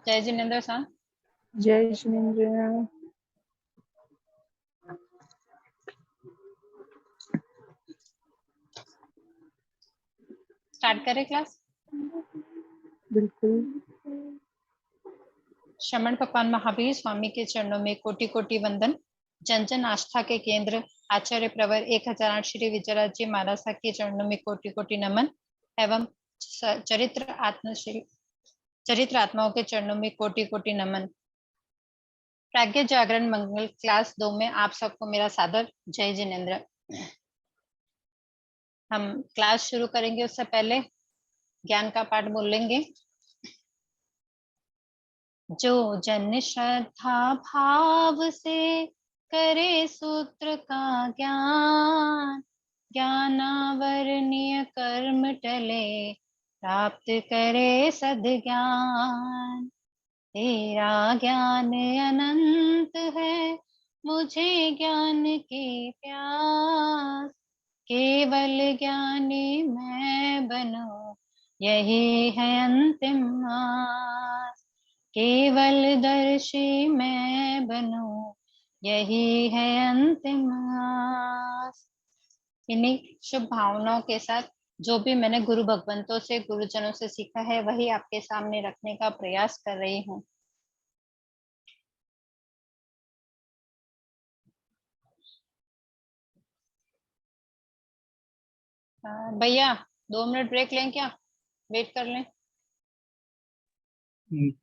जय जिनेन्द्र सर। जय जिनेन्द्र। स्टार्ट करें क्लास? बिल्कुल। श्रमण भगवान महावीर स्वामी के चरणों में कोटि कोटि वंदन। जन जन आस्था के केंद्र आचार्य प्रवर 1008 श्री विजयराज जी महाराज साहब के चरणों में कोटि कोटि नमन एवं चरित्र आत्माओं के चरणों में कोटि कोटि नमन। प्राज्ञ जागरण मंगल क्लास 2 में आप सबको मेरा सादर जय जिनेन्द्र। हम क्लास शुरू करेंगे उससे पहले ज्ञान का पाठ बोल लेंगे। जो जन श्रद्धा भाव से करे सूत्र का ज्ञान, ज्ञानावरणीय कर्म टले प्राप्त करे सद्ज्ञान। तेरा ज्ञान अनंत है मुझे ज्ञान की प्यास, केवल ज्ञानी मैं बनूं यही है अंतिम आस। केवल दर्शी मैं बनूं यही है अंतिम आस। इन्हीं शुभ भावनाओं के साथ जो भी मैंने गुरु भगवंतों से गुरुजनों से सीखा है वही आपके सामने रखने का प्रयास कर रही हूँ। भैया 2 मिनट ब्रेक लें क्या? वेट कर लें?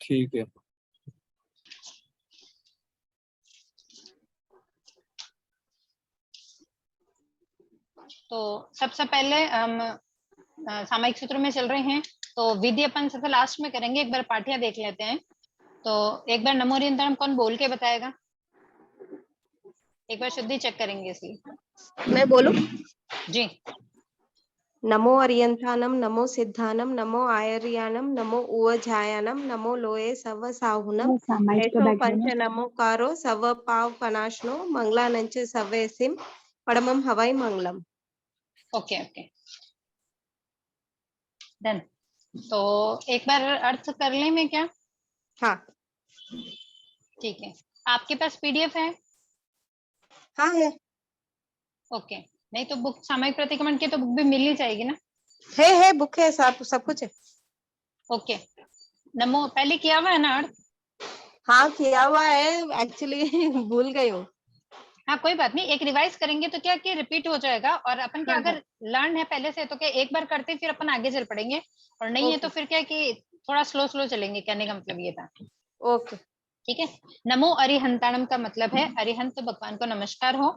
ठीक है। तो सबसे पहले हम सामायिक सूत्र में चल रहे हैं, तो विधि अपन सबसे लास्ट में करेंगे। एक बार पाठियां देख लेते हैं। तो एक बार नमो ओरियंताणम कौन बोल के बताएगा? एक बार शुद्धि चेक करेंगे इसलिए। मैं बोलूं? जी। नमो अरियंतानम, नमो सिद्धानम, नमो आयर्यानम, नमो उवझायानम, नमो लोये सव साहुनम, ऐसो पंच नमोकारो सव पाव पनाशनो, मंगलानंच सवेसिम पड़मम हवाई मंगलम। Okay okay done. तो एक बार अर्थ कर लें मैं क्या? हाँ ठीक है। आपके पास पीडीएफ है? हाँ है। ओके। नहीं तो बुक सामयिक प्रतिक्रमण की तो बुक भी मिल ही जाएगी ना? है बुक है, सब कुछ है। ओके। नमो पहले किया हुआ है ना अर्थ? हाँ किया हुआ है, एक्चुअली भूल गई हूँ। हाँ कोई बात नहीं, एक रिवाइज करेंगे तो क्या कि रिपीट हो जाएगा। और अपन क्या हाँ, अगर लर्न है पहले से तो क्या एक बार करते फिर अपन आगे चल पड़ेंगे, और नहीं है तो फिर क्या कि थोड़ा स्लो स्लो चलेंगे। कहने का मतलब ये था। ओके। ठीक है। नमो अरिहंताणम का मतलब है अरिहंत भगवान को नमस्कार हो।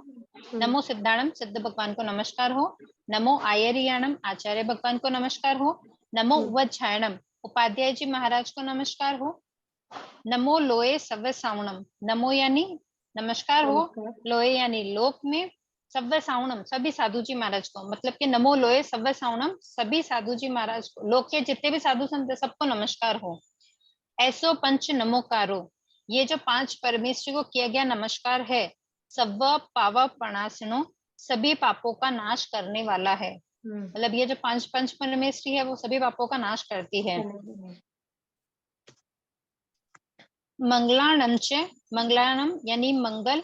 नमो सिद्धाणम सिद्ध भगवान को नमस्कार हो। नमो आयर्याणम आचार्य भगवान को नमस्कार हो। नमो उवच्छायणम उपाध्याय जी महाराज को नमस्कार हो। नमो लोये सव्य सावणम, नमो यानी नमस्कार हो, लोये यानी लोक में, सव्य सावणम सभी साधु जी महाराज को, मतलब कि नमो लोये सव्य सावणम सभी साधु जी महाराज को, लोक के जितने भी साधु संत सबको नमस्कार हो। ऐसो पंच नमोकारो, ये जो 5 परमेश्वरी को किया गया नमस्कार है, सव्व पाव प्रणाशनो सभी पापों का नाश करने वाला है। मतलब ये जो 5 पंच परमेश्वरी है वो सभी पापों का नाश करती है। मंगलानम च, मंगलानम यानी मंगल,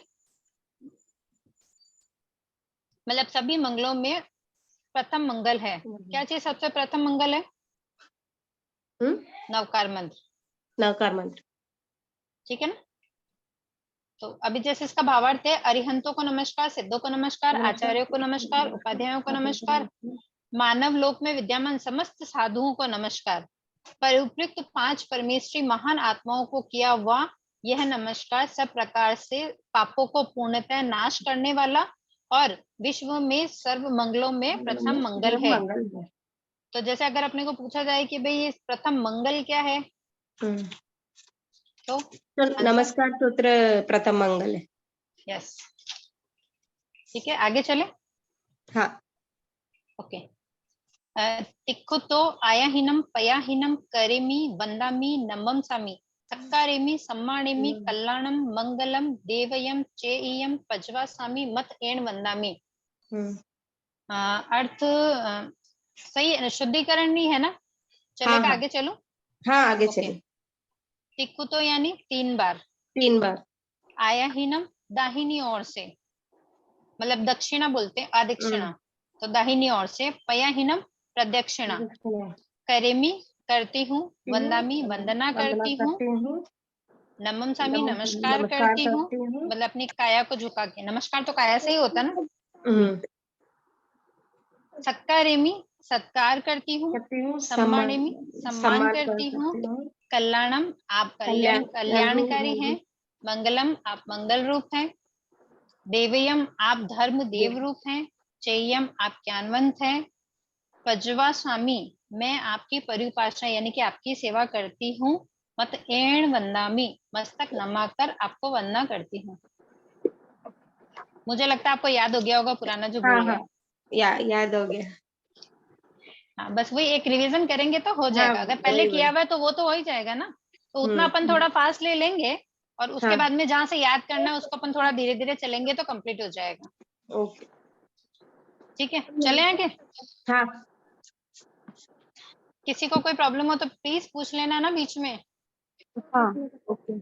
मतलब सभी मंगलों में प्रथम मंगल है। क्या चीज सबसे प्रथम मंगल है? नवकार मंत्र। नवकार मंत्र, ठीक है ना? तो अभी जैसे इसका भावार्थ है, अरिहंतों को नमस्कार, सिद्धों को नमस्कार, आचार्यों को नमस्कार, उपाध्यायों को नमस्कार, मानव लोक में विद्यमान समस्त साधुओं को नमस्कार। पर उपयुक्त 5 परमेश्वरी महान आत्माओं को किया हुआ यह नमस्कार सब प्रकार से पापों को पूर्णतः नाश करने वाला और विश्व में सर्व मंगलों में प्रथम मंगल है। तो जैसे अगर अपने को पूछा जाए कि भाई ये प्रथम मंगल क्या है, तो नमस्कार सूत्र प्रथम मंगल है। यस ठीक है, आगे चले। हाँ ओके। तिक्खुतो आयाहीनम पयाहीनम करेमी वंदामी नमम सामी सक्कारेमी सम्मानेमी कल्याणम मंगलम देवयम चेयम पजवा सामी मत एण वंदामी। अर्थ सही है, शुद्धिकरण नहीं है ना? हाँ चलेगा, हाँ आगे चलो। हाँ, आगे ओके। चलिए। तिक्कुतो यानी 3 बार। 3 बार। आयाहीनम दाहिनी ओर से, मतलब दक्षिणा बोलते हैं, अदक्षिणा, हम्म। तो दाहिनी ओर से। पयाहीनम प्रदक्षिणा। करेमी करती हूँ। वंदामी वंदना वंदना करती हूँ। करती हूँ। नमम सामी नमस्कार नमस्कार करती हूँ, करती हूँ। मतलब अपनी काया को झुका के। नमस्कार तो काया से ही होता है ना। हम्म। सत्कारेमी सत्कार करती हूँ। करती हूँ। सम्मानेमी सम्मान सम्मान करती हूँ। करती हूँ। कल्याणम आप कल्याण कल्याणकारी हैं। मंगलम आप मंगल रूप हैं। देवयम आप धर्म देव रूप हैं। चेयम आप ज्ञानवंत हैं। पजवा स्वामी मैं आपकी परिउपासना यानी कि आपकी सेवा करती हूँ। मत एण वंदामी मस्तक नमाकर आपको वंदना करती हूँ। मुझे लगता है आपको याद हो गया होगा पुराना जो हाँ भूल हाँ, गए। याद हो गया। हाँ, बस वही एक रिवीजन करेंगे तो हो हाँ, जाएगा। अगर पहले वही किया वही। हुआ है तो वो तो हो ही जाएगा ना। तो उतना अपन थोड़ा फास्ट ले लेंगे, और उसके हाँ। बाद में जहाँ से याद करना है उसको अपन थोड़ा धीरे धीरे चलेंगे तो कंप्लीट हो जाएगा। ओके। ठीक है, चले आगे। हाँ। किसी को कोई प्रॉब्लम हो तो प्लीज पूछ लेना ना बीच में। हाँ ओके।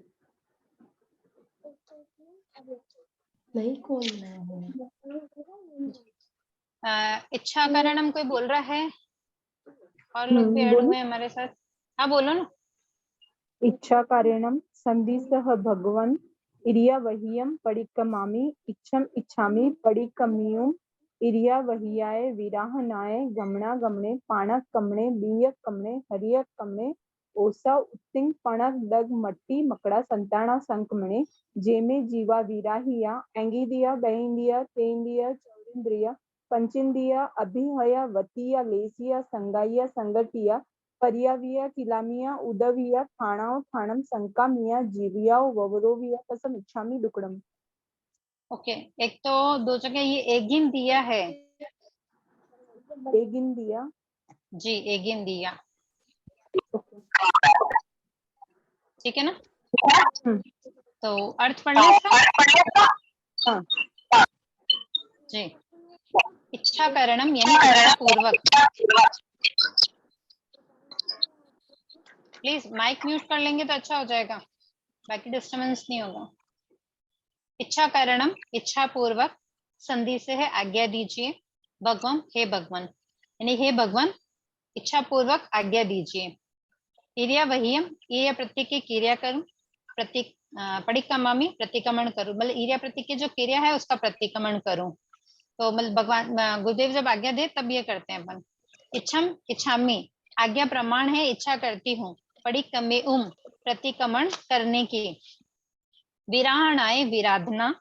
नहीं खोलना है। इच्छा कारणम कोई बोल रहा है? और लोग भी ऐड बोलो। हुए हमारे साथ। हाँ बोलो ना। इच्छा कारणम संदिसह भगवन इरियावहियम परिक्रमामि इच्छम इच्छामि परिक्रम्युम इरियावहियाय विराहनाय गमना गमने पाणक कमणे बीयक कमणे हरियक कमणे ओसा उत्तिंग पणक दग मट्टी मकड़ा संताना संकमणे जेमे जीवा विराहिया एंगिदिया बहिंदिया तेंदिया चौरिंद्रिया पंचेंदिया अभिहया वतिया लेसिया संगाइया संगतिया पर्याविया किलामिया उदविया थाणाव थाणम संकामिया जीविया ववरोविया तसम इच्छामि दुक्कडम। ओके, एक तो दो जगह ये एगिन दिया है। एगिन दिया। जी, एगिन दिया। ओके। ठीक है ना? हम्म, तो अर्थ पढ़ ले इसका। हाँ। जी, इच्छा कारणम यानी इच्छा पूर्वक। प्लीज माइक म्यूट कर लेंगे तो अच्छा हो जाएगा, बाकी डिस्टर्बेंस नहीं होगा। इच्छा कारणम इच्छा पूर्वक, संधि से है आज्ञा दीजिए। भगवान हे भगवान, यानी हे भगवान इच्छा पूर्वक आज्ञा दीजिए। क्रिया वहीयम ईर्या प्रत्यय की क्रिया करूं। प्रतीक परिक्रमामि प्रतिक्रमण करूं, मतलब ईर्या प्रत्यय की जो क्रिया है उसका प्रतिक्रमण करूं। तो मतलब भगवान गुरुदेव जब आज्ञा दे तब ये करते हैं अपन। इच्छम इच्छामि आज्ञा प्रमाण है, इच्छा करती हूँ। परिक्रमेउम प्रतिक्रमण करने की। विराहणाए विराधना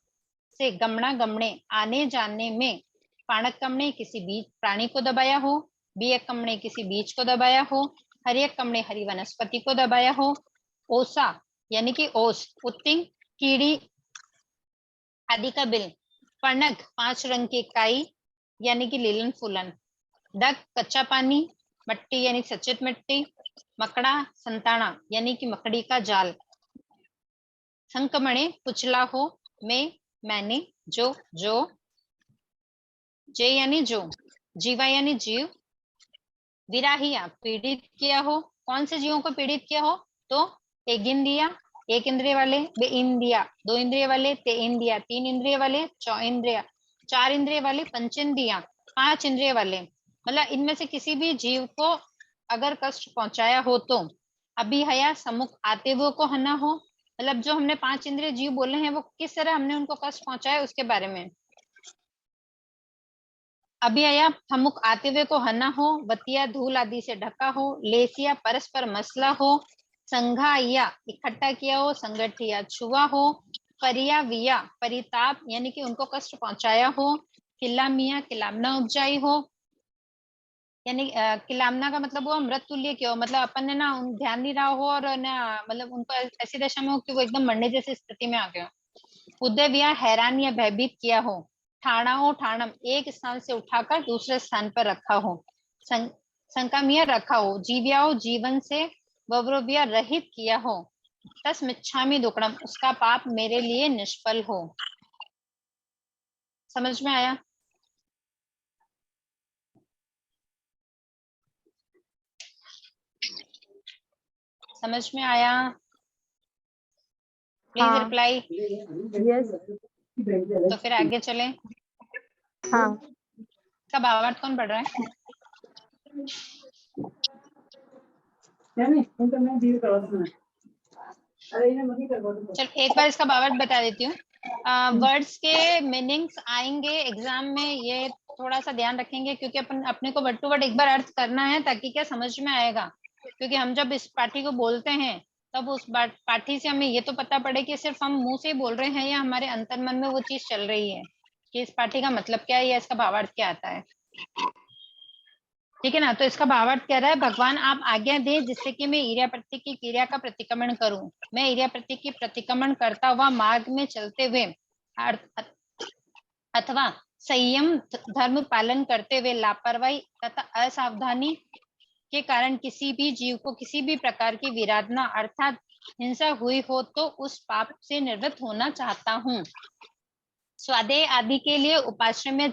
से, गमना गमने आने जाने में। पाणक कमने किसी बीज प्राणी को दबाया हो। बियक कमने किसी बीज को दबाया हो। हरियक कमने हरी वनस्पति को दबाया हो। ओसा यानी कि ओस, उत्तिंग कीड़ी आदि का बिल। पर्णक 5 रंग की काई यानी कि लीलन फूलन। डक कच्चा पानी। मट्टी यानी सचेत मिट्टी। मकड़ा संताना यानी कि मकड़ी का जाल। संकमणे कुचला हो। मैं मैंने। जो जे यानी जो। जीवा यानी जीव। विराहिया पीड़ित किया हो। कौन से जीवों को पीड़ित किया हो? तो एक इंद्रिया, एक इंद्रिय वाले। बे इंद्रिया, 2 इंद्रिय वाले। ते इंद्रिया, 3 इंद्रिय वाले। चौ इंद्रिया, 4 इंद्रिय वाले। पंचेंद्रिया, 5 इंद्रिय वाले। मतलब इनमें से किसी भी जीव को अगर कष्ट पहुंचाया हो तो। अभी हया सम्मुख आते हुए को हना हो, मतलब जो हमने 5 इंद्रिय जीव बोले हैं वो किस तरह हमने उनको कष्ट पहुंचाया उसके बारे में। अभी आया सम्मुख आते हुए को हना हो। बतिया धूल आदि से ढका हो। लेसिया परस्पर मसला हो। संघा या इकट्ठा किया हो। संगठिया छुआ हो। परिया विया परिताप यानी कि उनको कष्ट पहुंचाया हो। किला मिया किलामना उपजाई हो, यानी किलामना का मतलब वो मृत तुल्य क्यों, मतलब अपन ने ना ध्यान नहीं रहा हो और ना मतलब उनको ऐसी दशा में हो कि वो एकदम मरने जैसी स्थिति में आ गए हो। उदय या हैरान या भयभीत किया हो। ठाणा हो ठाणम एक स्थान से उठाकर दूसरे स्थान पर रखा हो। संकामिया रखा हो। जीव्या हो जीवन से वव्रव्या रहित किया हो। तस्मिच्छामि दुक्कडम उसका पाप मेरे लिए निष्फल हो। समझ में आया? समझ में आया? प्लीज हाँ। रिप्लाई। यस। तो फिर आगे चलें। हाँ। इसका भावार्थ कौन पढ़ रहा है? चल एक बार इसका भावार्थ बता देती हूँ। वर्ड्स के मीनिंग्स आएंगे एग्जाम में, ये थोड़ा सा ध्यान रखेंगे क्योंकि अपने को वर्ड टू वर्ड एक बार अर्थ करना है, ताकि क्या समझ में आएगा। क्योंकि हम जब इस पाठी को बोलते हैं तब उस पाठी से हमें ये तो पता पड़े कि सिर्फ हम मुंह से बोल रहे हैं या हमारे अंतर मन में वो चीज चल रही है कि इस पाठी का मतलब क्या है या इसका भावार्थ क्या आता है। ठीक है ना? तो इसका भावार्थ कह रहा है, भगवान आप आज्ञा दें जिससे कि मैं ईर्या प्रतीक की क्रिया का प्रतिक्रमण करूं। मैं ईर्या प्रतीक की प्रतिक्रमण करता हुआ मार्ग में चलते हुए अथवा संयम धर्म पालन करते हुए लापरवाही तथा असावधानी के कारण किसी भी जीव को किसी भी प्रकार की विराधना अर्थात हिंसा हुई हो तो उस पाप से निवृत्त होना चाहता हूँ। स्वाध्याय आदि के लिए उपाश्रय में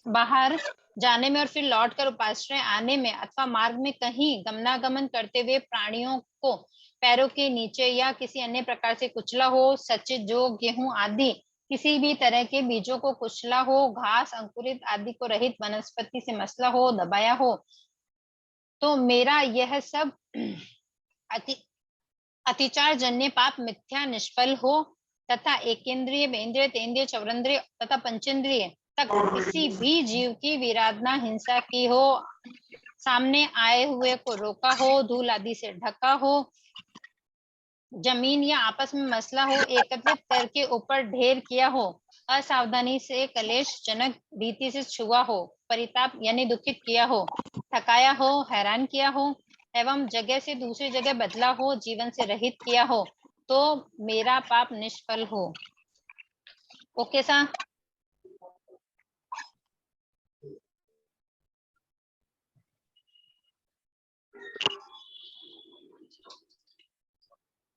बाहर जाने में और फिर लौट कर उपाश्रय आने में अथवा मार्ग में कहीं गमनागमन करते हुए प्राणियों को पैरों के नीचे या किसी अन्य प्रकार से कुचला हो, सचित जो गेहूं आदि किसी भी तरह के बीजों को कुचला हो, घास अंकुरित आदि को रहित वनस्पति से मसला हो, दबाया हो, तो मेरा यह सब अतिचार जन्य पाप मिथ्या निष्फल हो तथा एकेंद्रिय, बेंद्रिय, तेंद्रिय, चौरंद्रिय तथा पंचेंद्रिय तक किसी भी जीव की विराधना हिंसा की हो, सामने आए हुए को रोका हो, धूल आदि से ढका हो, जमीन या आपस में मसला हो, एकत्रित करके ऊपर ढेर किया हो, असावधानी से कलेश जनक रीति से छुआ हो, परिताप यानी दुखित किया हो, थकाया हो, हैरान किया हो एवं जगह से दूसरी जगह बदला हो, जीवन से रहित किया हो, तो मेरा पाप निष्फल हो। ओके सा?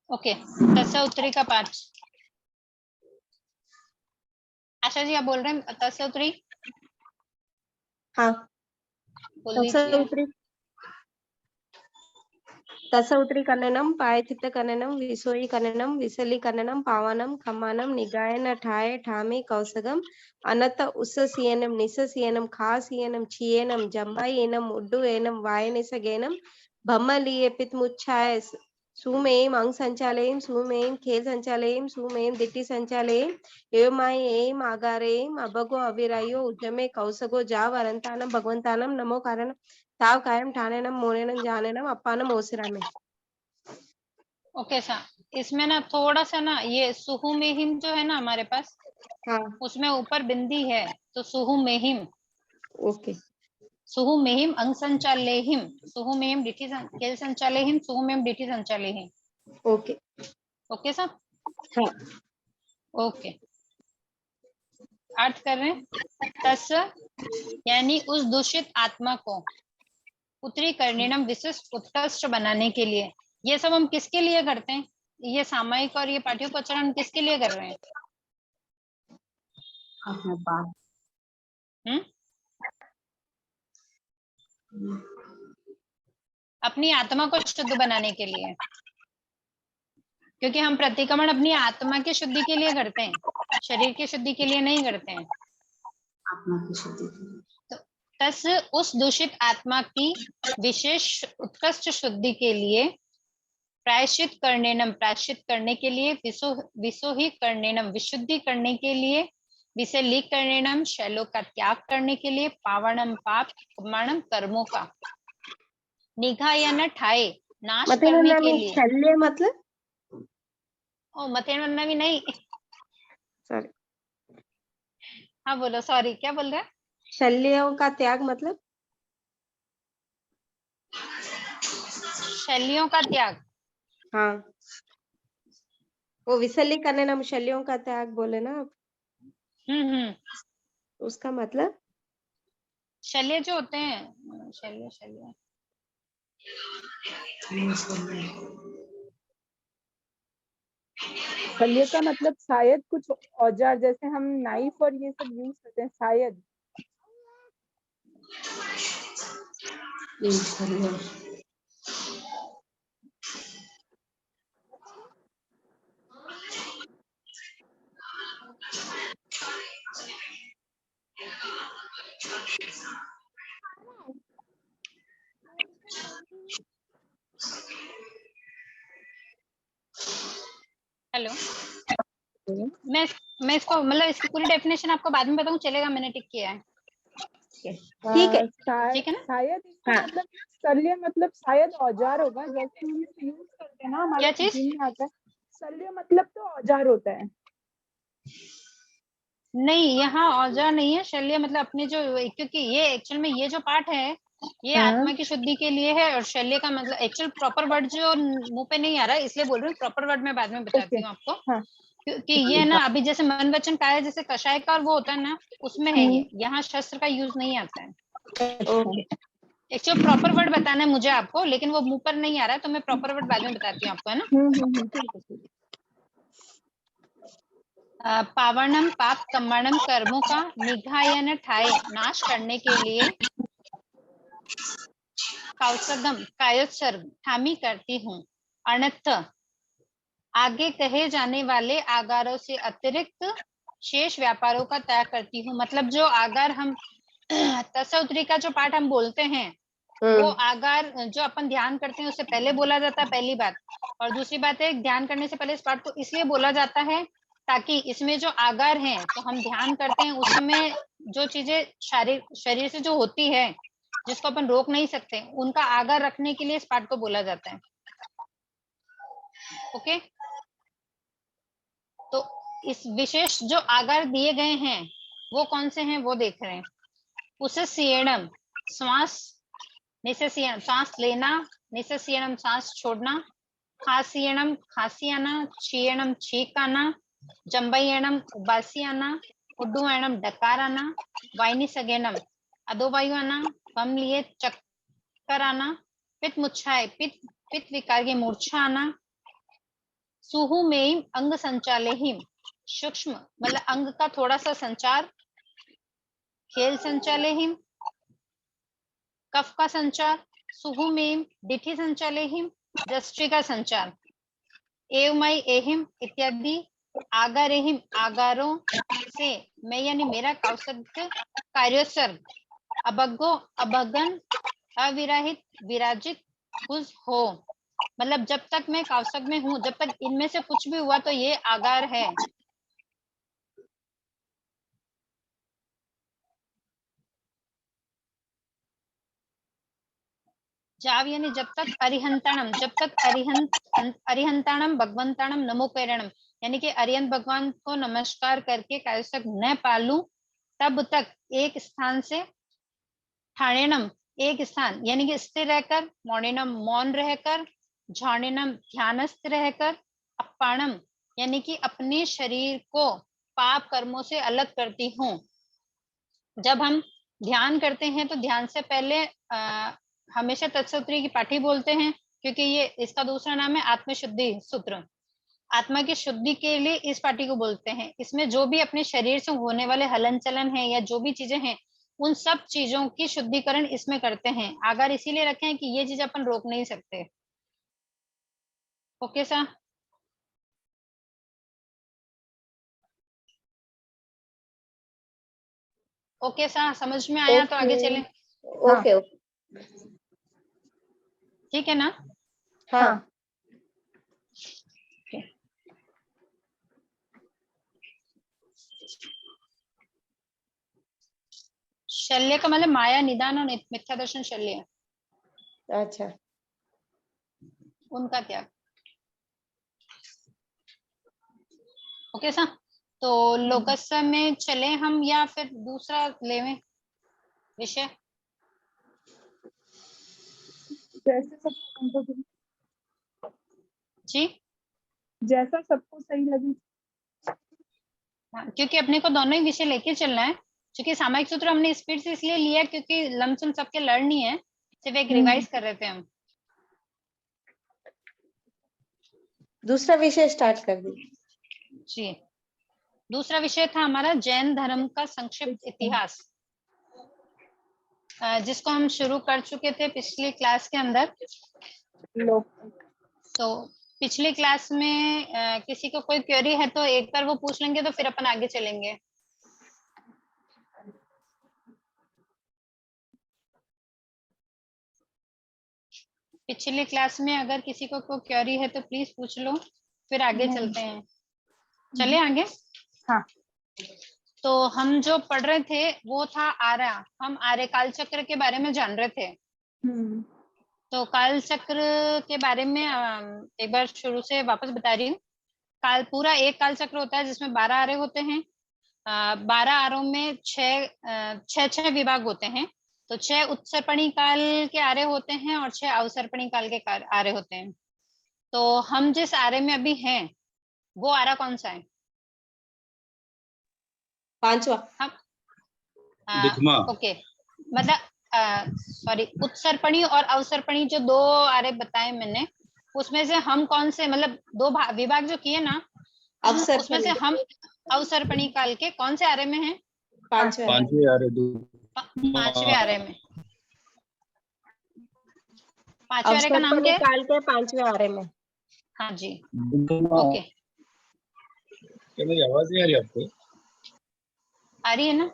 ओके। तस्य उत्तरी का पाठ। आशा जी आप बोल रहे हैं तस्य उत्तरी? हाँ। बोल दीजिए। तसौत्रीकरणं पायचित्तकरणं विसोयीकरणं विसलीकरणं पावनं खमानं निगायन ठाय ठामे कौसगम अनत उस्ससीयनं निस्ससीयनं खासीयनं छियेनं जम्बायेनं उड्डुयेनं वायनिसगेनं भम्मलीये पितमुच्छाय सुमेम अंग संचालयम सुमेम खेल संचालयम सुमेम दिट्टी संचालयम एवमायेम आगारेम अबगो अविरायो उज्जमे कौसगो जावरंतानं भगवंतानं नमो कारण ताव कायम ठानेनम मोनेनम जानेनम अप्पानम ओसिरामे। ओके सा, इसमें ना थोड़ा सा ना ये सुहु मेहिम जो है ना हमारे पास, हाँ। उसमें ऊपर बिंदी है तो सुहु मेहिम, ओके। सुहु मेहिम अंग संचालेहिम, सुहु मेहिम डिठी खेल संचालेहिम, सुहु मेहिम डिठी संचालेहिम। ओके। ओके सा? हाँ। ओके। अर्थ कर रहे हैं, तस यानी उस दूषित आत्मा को, उत्तरी कर्णिनम विशिष्ट उत्कृष्ट बनाने के लिए। ये सब हम किसके लिए करते हैं? ये सामायिक और ये पाठ्योपचरण हम किसके लिए कर रहे हैं? अपनी आत्मा को शुद्ध बनाने के लिए, क्योंकि हम प्रतिक्रमण अपनी आत्मा की शुद्धि के लिए करते हैं, शरीर की शुद्धि के लिए नहीं करते हैं। आत्मा की शुद्धि के लिए। तो तस उस दूषित आत्मा की विशेष उत्कृष्ट शुद्धि के लिए, प्रायश्चित करनेनम प्रायश्चित करने के लिए, विसोही करनेनम विशुद्धि करने के लिए, विसलीक करनेनम शैलों का त्याग करने के लिए, पावनम पाप प्रमाणम कर्मों का निघा या न ठाए नाश करने के लिए। शल्य मतलब? ओ मतेन भी नहीं, सॉरी। हाँ बोलो, सॉरी क्या बोल रहे हैं? शल्यों का त्याग मतलब? शैलियों का त्याग। हाँ, वो विसलीकरणम शल्यों का त्याग बोले ना आप? उसका मतलब? शल्य जो होते हैं, शल्य शल्य शल्य का मतलब शायद कुछ औजार, जैसे हम नाइफ और ये सब यूज करते हैं शायद। हेलो, मैं इसको मतलब इसकी पूरी डेफिनेशन आपको बाद में बताऊं, चलेगा? मैंने टिक किया है। ठीक है। ठीक है ना? शायद इसका हाँ। मतलब शल्य मतलब शायद औजार होगा, जैसे हम इसे यूज करते हैं ना हमारे क्या चीज? कुकिंग में आता है। शल्य मतलब तो औजार होता है। नहीं, यहाँ औजार नहीं है। शल्य मतलब अपने जो, क्योंकि ये एक्चुअल में ये जो पार्ट है ये हाँ। आत्मा की शुद्धि के लिए है, और शल्य का मतलब एक्चुअल प्रॉपर वर्ड जो मुंह पे नहीं आ रहा है, इसलिए बोल रही हूँ। प्रॉपर वर्ड मैं बाद में ओके। बताती हूँ आपको। हाँ। क्योंकि ये ना अभी जैसे मन वचन काया, जैसे कषाय का और वो होता है ना, उसमें है ये। यहाँ शस्त्र का यूज नहीं आता है। ओके। एक्चुअल प्रॉपर वर्ड बताना है मुझे आपको, लेकिन वो मुंह पर नहीं आ रहा है, तो मैं प्रॉपर वर्ड बाद में बताती हूँ आपको, है ना? ठीक है। पावनम पाप कम्मणम, कर्मों का निघायन ठाए नाश करने के लिए कौसगम कायोत्सर्ग ठामी करती हूँ। अनर्थ आगे कहे जाने वाले आगारों से अतिरिक्त शेष व्यापारों का त्याग करती हूँ। मतलब जो आगार हम तसौत्री का जो पाठ हम बोलते हैं, वो आगार जो अपन ध्यान करते हैं उससे पहले बोला जाता है, पहली बात। और दूसरी बात है, ध्यान करने से पहले इस पाठ को इसलिए बोला जाता है ताकि इसमें जो आगार हैं, तो हम ध्यान करते हैं उस समय जो चीजें शरीर से जो होती है, जिसको अपन रोक नहीं सकते, उनका आगार रखने के लिए इस पाठ को बोला जाता है। ओके, तो इस विशेष जो आगार दिए गए हैं वो कौन से हैं वो देख रहे हैं। उसे सीयणम श्वास, निससीयन सांस लेना, निससीयनम सांस छोड़ना, खासीयणम खांसी आना, छीयणम छींक आना, जम्बयणम उबासी आना, उड्डुयणम डकार आना, वाइनी सगेनम अधोवायु आना, बम लिए चक्कर आना, पित्त मुच्छाए पित्त विकार की मूर्छा आना, सुहु में अंग संचाले हिम सूक्ष्म मतलब अंग का थोड़ा सा संचार, खेल संचाले हिम कफ का संचार, सुहु में डिठी संचाले हिम दृष्टि का संचार, एवमय एहिम इत्यादि आगारेहिम आगारों से मैं यानी मेरा कौशल कार्योत्सर्ग अभगो अभगन अविराहित विराजित खुश हो। मतलब जब तक मैं कौशक में हूँ, जब तक इनमें से कुछ भी हुआ तो ये आगार है। जाव यानी जब तक अरिहंताणम, जब तक अरिहंताणम भगवंताणम नमो कैरणम, यानी कि अरिहंत भगवान को नमस्कार करके कायसक न पालूं, तब तक एक स्थान से, ठाणेनम एक स्थान यानी कि स्थिर रहकर, मौनेनम मौन रहकर, झाणेनम ध्यानस्थ रहकर, अपाणम यानी कि अपने शरीर को पाप कर्मों से अलग करती हूँ। जब हम ध्यान करते हैं तो ध्यान से पहले हमेशा तत्सूत्री की पाठी बोलते हैं, क्योंकि ये इसका दूसरा नाम है आत्मशुद्धि सूत्र। आत्मा की शुद्धि के लिए इस पाठी को बोलते हैं। इसमें जो भी अपने शरीर से होने वाले हलन चलन है या जो भी चीजें हैं, उन सब चीजों की शुद्धिकरण इसमें करते हैं। आगार इसीलिए रखे हैं कि ये चीज अपन रोक नहीं सकते। Okay sir? ओके सर, समझ में आया? तो आगे चलें, ओके ओके। ठीक है ना? हाँ। शल्य का मतलब माया निदान और मिथ्या दर्शन शल्य, अच्छा। उनका त्याग। ओके सर, तो लोकस में चले हम या फिर दूसरा लेवें विषय? जैसे सबको जी जैसा सबको सही लगे। हाँ, क्योंकि अपने को दोनों ही विषय लेके चलना है। क्योंकि सामायिक सूत्र हमने स्पीड से इसलिए लिया क्योंकि लमसम सबके लर्न नहीं है, सिर्फ एक रिवाइज कर रहे थे हम। दूसरा विषय स्टार्ट कर दी जी, दूसरा विषय था हमारा जैन धर्म का संक्षिप्त इतिहास, जिसको हम शुरू कर चुके थे पिछली क्लास के अंदर। तो पिछली क्लास में किसी को कोई क्वेरी है तो एक बार वो पूछ लेंगे, तो फिर अपन आगे चलेंगे। पिछली क्लास में अगर किसी को कोई क्वेरी है तो प्लीज पूछ लो, फिर आगे चलते हैं। चले आगे। हाँ। तो हम जो पढ़ रहे थे वो था आर्य। हम आर्य काल चक्र के बारे में जान रहे थे। तो काल चक्र के बारे में एक बार शुरू से वापस बता रही हूँ। काल पूरा एक काल चक्र होता है जिसमें 12 आरे होते हैं। 12 आरों में छह विभाग होते हैं। तो 6 उत्सर्पणी काल के आरे होते हैं और 6 अवसर्पणी काल के आरे होते हैं। तो हम जिस आरे में अभी हैं वो आरा कौन सा है? पांचवा। ओके, मतलब सॉरी, उत्सर्पणी और अवसर्पणी जो 2 आरे बताए मैंने, उसमें से हम कौन से, मतलब 2 विभाग जो किए ना, उसमें से हम अवसर्पणी काल के कौन से आरे में हैं? पांचवे आरे में। पांचवे आरे का नाम क्या है? काल के पांचवे आरे में। हाँ जी, ओके। मेरी आवाज नहीं आ रही आपको? आ रही है ना?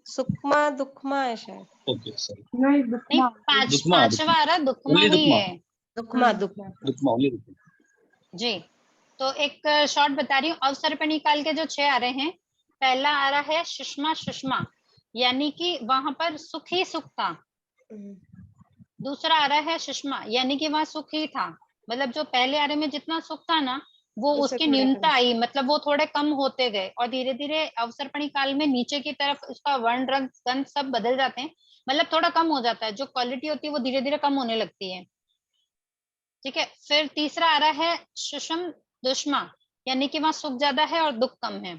सुखमा दुखमा है शायद। Okay sorry. नहीं, नहीं, पांचवा आरा दुखमा ही है। दुखमा जी। तो एक शॉर्ट बता रही हूँ। अवसर्पणी काल के जो 6 आरे हैं, पहला आरा है सुषमा सुषमा, यानी कि वहां पर सुख ही सुख था। दूसरा आरा है सुषमा, यानी कि वहां सुख ही था, मतलब जो पहले आरे में जितना सुख था ना, वो उसकी न्यूनता आई, मतलब वो थोड़े कम होते गए और धीरे धीरे अवसर्पणी काल में नीचे की तरफ उसका वर्ण रंग गंध सब बदल जाते हैं, मतलब थोड़ा कम हो जाता है, जो क्वालिटी होती है वो धीरे धीरे कम होने लगती है। ठीक है। फिर तीसरा आ रहा है सुषम दुष्मा, यानी कि वहां सुख ज्यादा है और दुख कम है।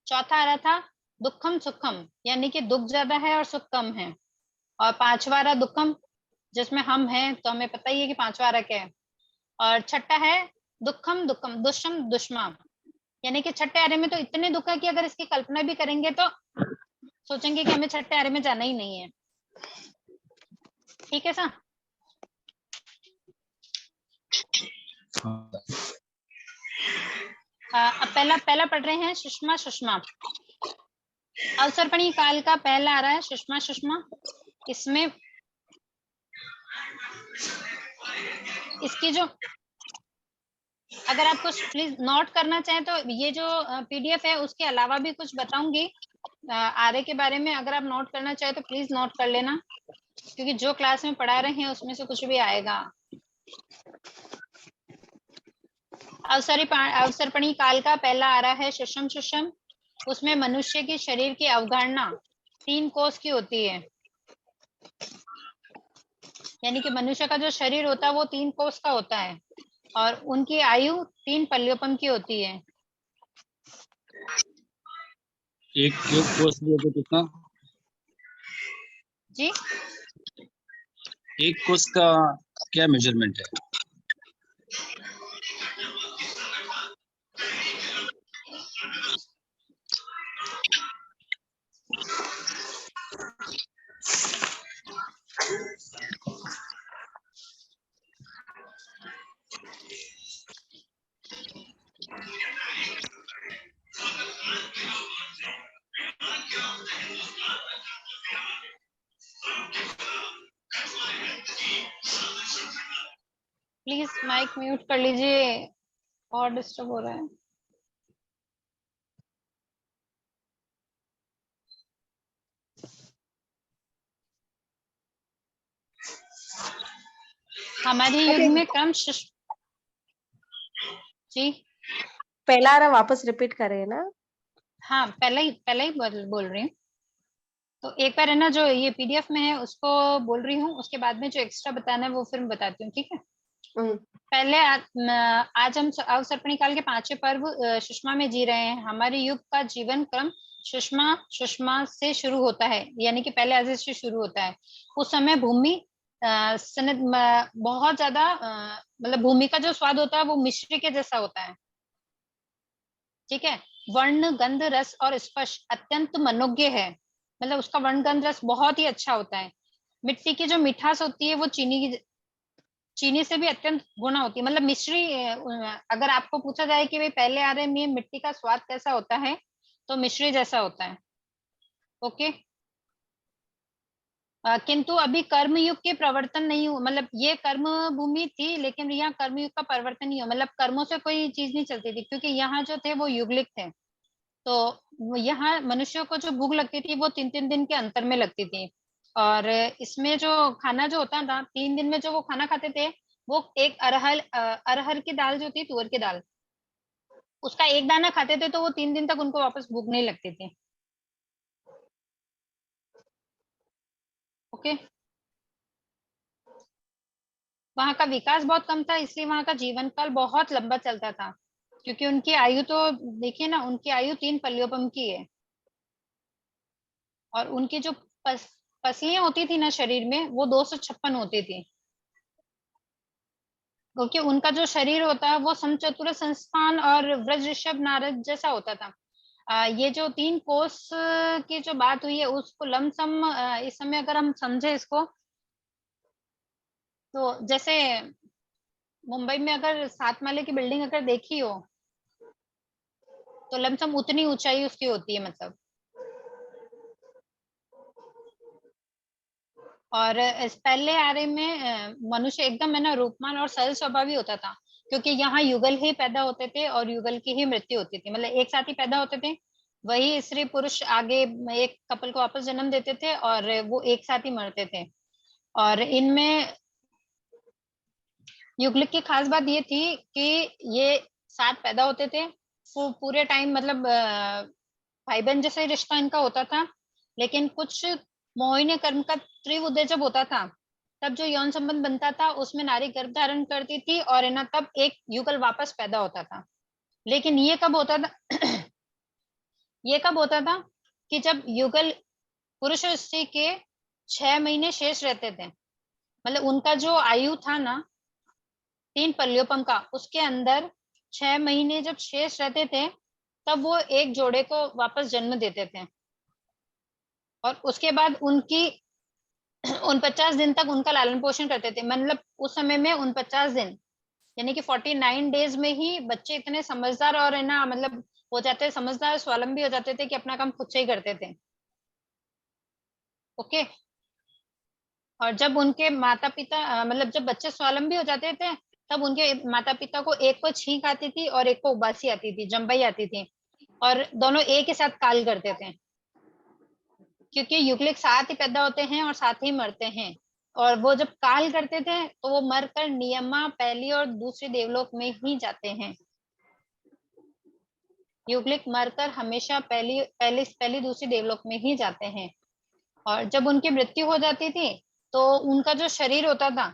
चौथा आ रहा था दुखम सुखम, यानी कि दुख ज्यादा है और सुख कम है। और पांचवा आ रहा दुखम, जिसमें हम हैं तो हमें पता ही है कि पांचवा आ रहा क्या है। और छठा है दुखम दुखम दुष्म दुष्मा, यानी कि छठे आरे में तो इतने दुख है कि अगर इसकी कल्पना भी करेंगे तो सोचेंगे कि हमें छठे आरे में जाना ही नहीं है। ठीक है सर? अब पहला पढ़ रहे हैं सुषमा सुषमा। अवसर्पणी काल का पहला आ रहा है सुषमा सुषमा। इसमें इसकी जो, अगर आपको प्लीज नोट करना चाहें तो ये जो पीडीएफ है उसके अलावा भी कुछ बताऊंगी आरे के बारे में। अगर आप नोट करना चाहे तो प्लीज नोट कर लेना, क्योंकि जो क्लास में पढ़ा रहे हैं उसमें से कुछ भी आएगा। अवसर्पणी काल का पहला आ रहा है सुषम सुषम। उसमें मनुष्य की शरीर की अवधारणा 3 कोष की होती है, यानी कि मनुष्य का जो शरीर होता है वो 3 कोष का होता है और उनकी आयु 3 पल्योपम की होती है। एक कोष तो कितना जी, एक कोष का क्या मेजरमेंट है? प्लीज माइक म्यूट कर लीजिए, और डिस्टर्ब हो रहा है। हमारे युग में क्रम जी, पहला आरा वापस रिपीट करें ना? हाँ, पहले ही बोल रही हूँ। तो एक बार है ना, जो ये पीडीएफ में है उसको बोल रही हूँ, उसके बाद में जो एक्स्ट्रा बताना है वो फिर मैं बताती हूँ। ठीक है? पहले आज हम अवसर्पणी काल के 5वें पर्व सुषमा में जी रहे हैं। हमारे युग का जीवन क्रम सुषमा से शुरू होता है, यानी कि पहले आज से शुरू होता है। उस समय भूमि बहुत ज्यादा, मतलब भूमि का जो स्वाद होता है वो मिश्री के जैसा होता है। ठीक है? वर्ण गंध रस और स्पर्श अत्यंत मनोज्ञ है, मतलब उसका वर्ण गंध रस बहुत ही अच्छा होता है। मिट्टी की जो मिठास होती है वो चीनी से भी अत्यंत गुना होती है। मतलब मिश्री, अगर आपको पूछा जाए कि भाई पहले आ रहे में मिट्टी का स्वाद कैसा होता है, तो मिश्री जैसा होता है। ओके? किंतु अभी कर्मयुग के प्रवर्तन नहीं हुआ, मतलब ये कर्म भूमि थी लेकिन यहाँ कर्मयुग का परिवर्तन नहीं हुआ, मतलब कर्मों से कोई चीज नहीं चलती थी, क्योंकि यहाँ जो थे वो युगलिक थे। तो यहाँ मनुष्यों को जो भूख लगती थी वो 3-3 दिन के अंतर में लगती थी। और इसमें जो खाना जो होता था 3 दिन में जो वो खाना खाते थे, वो एक अरहर की दाल जो थी, तुअर की दाल, उसका एक दाना खाते थे तो वो 3 दिन तक उनको वापस भूख नहीं लगती थी। ओके। वहां का विकास बहुत कम था, इसलिए वहां का जीवन काल बहुत लंबा चलता था, क्योंकि उनकी आयु तो देखिए ना, उनकी आयु 3 पल्योपम की है। और उनकी जो पसलियां होती थी ना शरीर में, वो 256 होती थी, क्योंकि उनका जो शरीर होता है वो समचतुर संस्थान और व्रज ऋषभ नारद जैसा होता था। ये जो 3 कोष की जो बात हुई है उसको लमसम इस समय अगर हम समझे इसको, तो जैसे मुंबई में अगर 7 माले की बिल्डिंग अगर देखी हो तो लमसम उतनी ऊंचाई उसकी होती है, मतलब। और इस पहले आर्य में मनुष्य एकदम है ना रूपमान और सरल स्वभावी होता था, क्योंकि यहाँ युगल ही पैदा होते थे और युगल की ही मृत्यु होती थी, मतलब एक साथ ही पैदा होते थे। वही स्त्री पुरुष आगे एक कपल को वापस जन्म देते थे और वो एक साथ ही मरते थे। और इनमें युगलिक की खास बात ये थी कि ये साथ पैदा होते थे, पूरे टाइम मतलब भाई बहन जैसा ही रिश्ता इनका होता था। लेकिन कुछ मोहिनी कर्म का तीव्र उदय जब होता था, तब जो यौन संबंध बनता था उसमें नारी गर्भ धारण करती थी और है ना तब एक युगल वापस पैदा होता था। लेकिन ये कब होता था ये कब होता था कि जब युगल पुरुष और स्त्री के 6 महीने शेष रहते थे, मतलब उनका जो आयु था ना 3 पल्योपम का, उसके अंदर 6 महीने जब शेष रहते थे, तब वो एक जोड़े को वापस जन्म देते थे। और उसके बाद उनकी 49 दिन तक उनका लालन पोषण करते थे, मतलब उस समय में 49 दिन, यानी कि 49 डेज में ही बच्चे इतने समझदार और है ना मतलब हो जाते, समझदार स्वावलंबी हो जाते थे कि अपना काम खुद से ही करते थे। ओके। और जब उनके माता पिता मतलब जब बच्चे स्वावलंबी हो जाते थे, तब उनके माता पिता को एक को छींक आती थी और एक को उबासी आती थी, जम्बाई आती थी, और दोनों एक ही साथ काल करते थे, क्योंकि युगलिक साथ ही पैदा होते हैं और साथ ही मरते हैं। और वो जब काल करते थे तो वो मरकर नियमा पहली और दूसरी देवलोक में ही जाते हैं। युगलिक मरकर हमेशा पहली पहली पहली दूसरी देवलोक में ही जाते हैं। और जब उनकी मृत्यु हो जाती थी तो उनका जो शरीर होता था,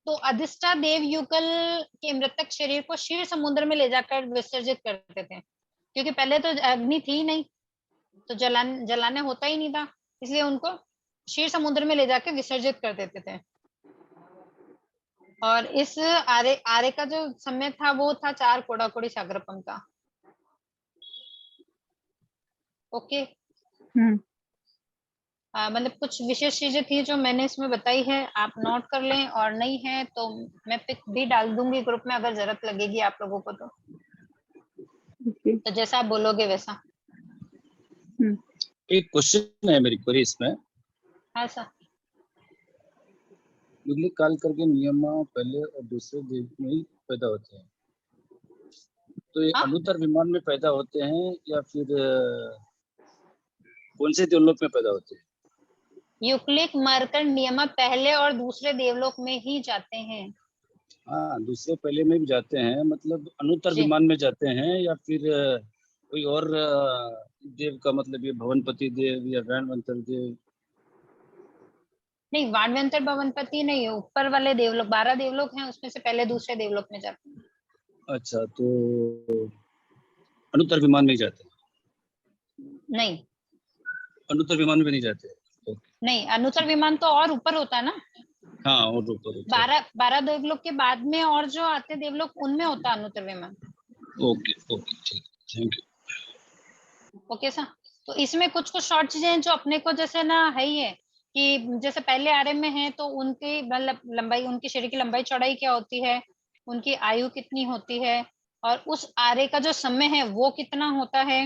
तो अधिष्ठा देव युगल के मृतक शरीर को क्षीर समुद्र में ले जाकर विसर्जित करते थे, क्योंकि पहले तो अग्नि थी नहीं, तो जलाने होता ही नहीं था, इसलिए उनको क्षीर समुद्र में ले जाकर विसर्जित कर देते थे। और इस आर्य आर्य का जो समय था वो था 4 कोड़ाकोड़ी सागरपम का। ओके। मतलब कुछ विशेष चीजें थी जो मैंने इसमें बताई है, आप नोट कर लें, और नहीं है तो मैं पिक भी डाल दूंगी ग्रुप में अगर जरूरत लगेगी आप लोगों को तो। तो जैसा आप बोलोगे वैसा। एक क्वेश्चन है मेरी क्वेरी इसमें। हाँ सर। युगलिक काल करके नियमा पहले और दूसरे देव में ही पैदा होते हैं, तो ये अनुत्तर विमान में पैदा होते हैं या फिर कौन से देवलोक में पैदा होते हैं? युगलिक मरकर नियमा पहले और दूसरे देवलोक में ही जाते हैं। हाँ, दूसरे पहले में भी जाते हैं, मतलब अनुत्तर विमान में जाते हैं या फिर कोई और देव का, मतलब ये भवनपति देव या वैनवंतर देव? नहीं, वाणवंतर भवनपति नहीं, ऊपर वाले देवलोक 12 देवलोक हैं, उसमें से पहले दूसरे देवलोक में जाते हैं। अच्छा, तो अनुत्तर विमान में जाते हैं? नहीं, अनुत्तर विमान में नहीं जाते? नहीं, अनुत्तर विमान तो और ऊपर होता है ना। हाँ, और ऊपर 12 देवलोक के बाद में और जो आते देवलोक उनमें होता है अनुत्तर विमान। ओके ओके, ठीक, थैंक यू। Okay sir. तो इसमें कुछ कुछ शॉर्ट चीजें हैं जो अपने को जैसे ना है ही है, कि जैसे पहले आर्य में है तो उनकी मतलब लंबाई, उनकी शरीर की लंबाई चौड़ाई क्या होती है, उनकी आयु कितनी होती है, और उस आर्य का जो समय है वो कितना होता है,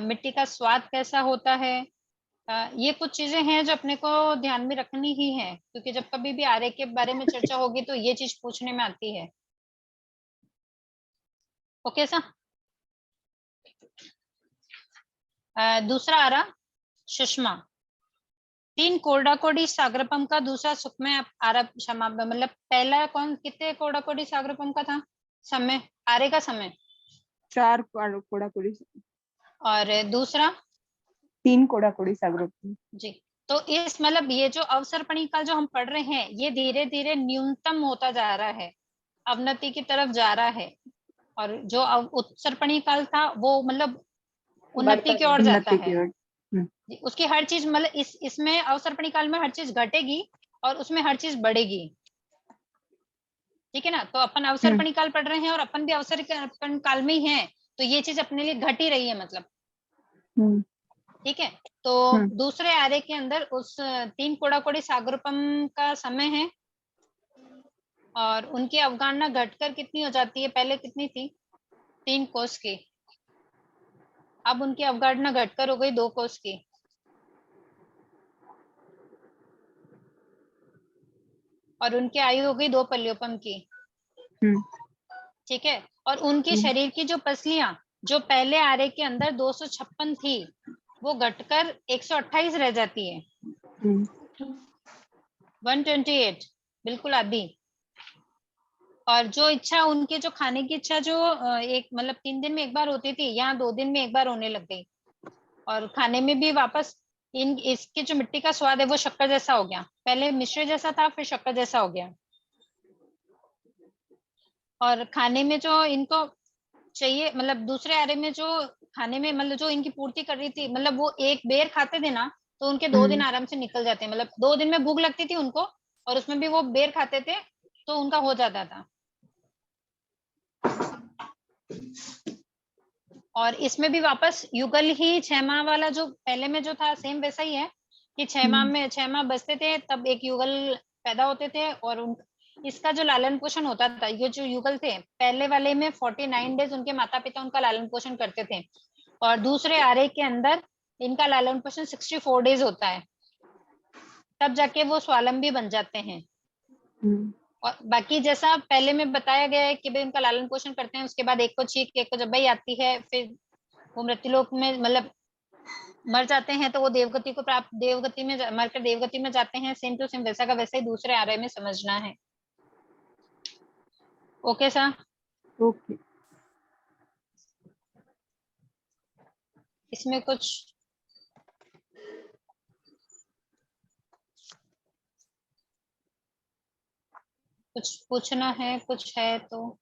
मिट्टी का स्वाद कैसा होता है, ये कुछ चीजें हैं जो अपने को ध्यान में रखनी ही है, क्योंकि जब कभी भी आर्य के बारे में चर्चा होगी तो ये चीज पूछने में आती है। ओके सा। दूसरा आ रहा सुषमा। 3 कोड़ा कोडी सागरपम का दूसरा सुखमय आरब क्षमा, मतलब पहला कौन, कितने कोड़ा कोडी सागरपम का था समय, आर्य का समय? 4 कोड़ा कोड़ी, और दूसरा 3 कोड़ा कोड़ी सागरपम जी। तो इस मतलब ये जो अवसर्पणी काल जो हम पढ़ रहे हैं, ये धीरे धीरे न्यूनतम होता जा रहा है, अवनति की तरफ जा रहा है। और जो उत्सर्पणी काल था वो मतलब उन्नति की ओर जाता है। उसकी हर चीज मतलब इसमें अवसर्पणी काल में हर चीज घटेगी और उसमें हर चीज बढ़ेगी। ठीक है ना। तो अपन अवसर्पणी काल पढ़ रहे हैं और अपन भी अवसर्पण काल में ही हैं, तो ये चीज अपने लिए घट ही रही है मतलब। ठीक है। तो दूसरे आर्य के अंदर उस 3 कोड़ा कोड़ी सागरपम का समय है और उनकी अवगणना घटकर कितनी हो जाती है, पहले कितनी थी 3 कोस की, अब उनकी अवगणना घटकर हो गई 2 कोस की। और उनकी आयु हो गई 2 पल्योपम की। ठीक है। और उनके शरीर की जो पसलियां जो पहले आर्य के अंदर 256 थी, वो घटकर 128 रह जाती है। 128 बिल्कुल आधी। और जो इच्छा उनके जो खाने की इच्छा जो एक मतलब 3 दिन में एक बार होती थी, यहाँ 2 दिन में एक बार होने लग गई। और खाने में भी वापस इसके जो मिट्टी का स्वाद है वो शक्कर जैसा हो गया, पहले मिश्री जैसा था फिर शक्कर जैसा हो गया। और खाने में जो इनको चाहिए मतलब दूसरे आर्य में जो खाने में मतलब जो इनकी पूर्ति कर रही थी, मतलब वो एक बेर खाते थे ना तो उनके 2 दिन आराम से निकल जाते हैं, मतलब 2 दिन में भूख लगती थी उनको और उसमें भी वो बेर खाते थे तो उनका हो जाता था। और इसमें भी वापस युगल ही 6 माह वाला जो पहले में जो था सेम वैसा ही है कि 6 माह में 6 माह बचते थे तब एक युगल पैदा होते थे और इसका जो लालन पोषण होता था, ये जो युगल थे पहले वाले में 49 डेज उनके माता पिता उनका लालन पोषण करते थे और दूसरे आर्य के अंदर इनका लालन पोषण 64 डेज होता है, तब जाके वो स्वावलंबी बन जाते हैं। और बाकी जैसा पहले में बताया गया है कि भाई उनका लालन पोषण करते हैं, उसके बाद एक को छींक एक को जब भाई आती है, फिर वो मृत्युलोक में मतलब मर जाते हैं तो वो देवगति को प्राप्त, देवगति में मरकर देवगति में जाते हैं। सेम टू सेम वैसा का वैसा ही दूसरे आर्य में समझना है। Okay sir. ओके। इसमें कुछ पूछना है, कुछ है तो?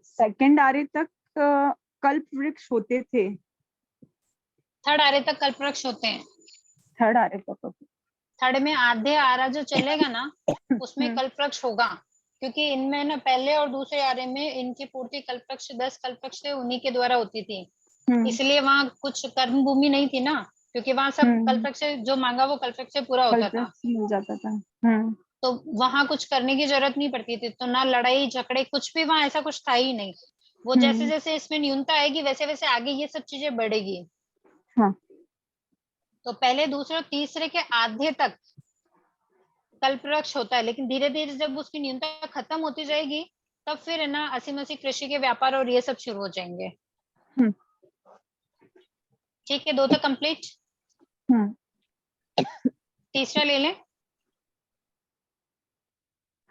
सेकंड आर्य तक कल्प वृक्ष होते थे। थर्ड आर्य तक कल्प वृक्ष होते हैं। थर्ड आर्य तक थर्ड में आधे आरा जो चलेगा ना उसमें कल्प वृक्ष होगा, क्योंकि इनमें ना पहले और दूसरे आर्य में इनकी पूर्ति कल्प वृक्ष 10 कल्प वृक्ष थे उन्हीं के द्वारा होती थी। इसलिए वहाँ कुछ कर्म भूमि नहीं थी ना, क्योंकि वहां सब कल्प वृक्ष जो मांगा वो कल्प वृक्ष से पूरा होता था, मिल जाता था। तो वहां कुछ करने की जरूरत नहीं पड़ती थी। तो ना लड़ाई झगड़े कुछ भी वहां ऐसा कुछ था ही नहीं। वो जैसे जैसे इसमें न्यूनता आएगी वैसे वैसे आगे ये सब चीजें बढ़ेगी। हाँ। तो पहले दूसरे और तीसरे के आधे तक कल्प वृक्ष होता है, लेकिन धीरे धीरे जब उसकी न्यूनता खत्म होती जाएगी तब फिर है ना असी मसी कृषि के व्यापार और ये सब शुरू हो जाएंगे। ठीक है, 2 तक कंप्लीट। तीसरा ले लें।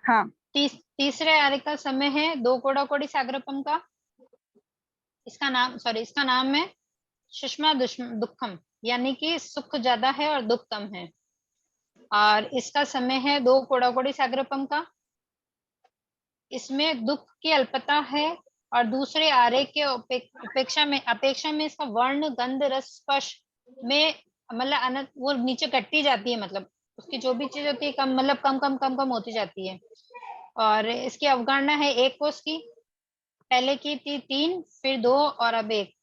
हाँ। तीसरे आर्य का समय है 2 कोड़ा कोड़ी सागरपम का। इसका नाम है सुषमा दुखम, यानी कि सुख ज्यादा है और दुख कम है। और इसका समय है 2 कोड़ा कोड़ी सागरपम का। इसमें दुख की अल्पता है और दूसरे आर्य के अपेक्षा में इसका वर्ण गंध रस स्पर्श में मतलब वो नीचे घटती जाती है, मतलब उसकी जो भी चीज होती है कम मतलब कम होती जाती है। और इसकी अवगणना है 1 कोष की, पहले की थी 3 फिर 2 और अब 1,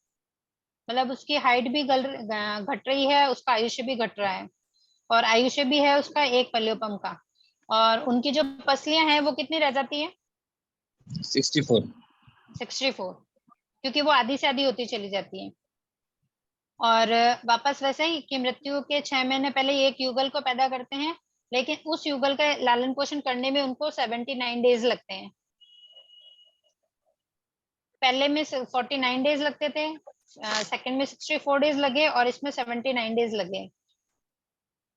मतलब उसकी हाइट भी घट रही है, उसका आयुष्य भी घट रहा है और आयुष्य भी है उसका 1 पल्योपम का। और उनकी जो पसलियां हैं वो कितनी रह जाती है? 64। क्योंकि वो आधी से आधी होती चली जाती है। और वापस वैसे ही कि मृत्यु के 6 महीने पहले एक युगल को पैदा करते हैं, लेकिन उस युगल का लालन पोषण करने में उनको 79 डेज लगते हैं। पहले में 49 डेज लगते थे, सेकंड में 64 डेज लगे और इसमें 79 डेज लगे।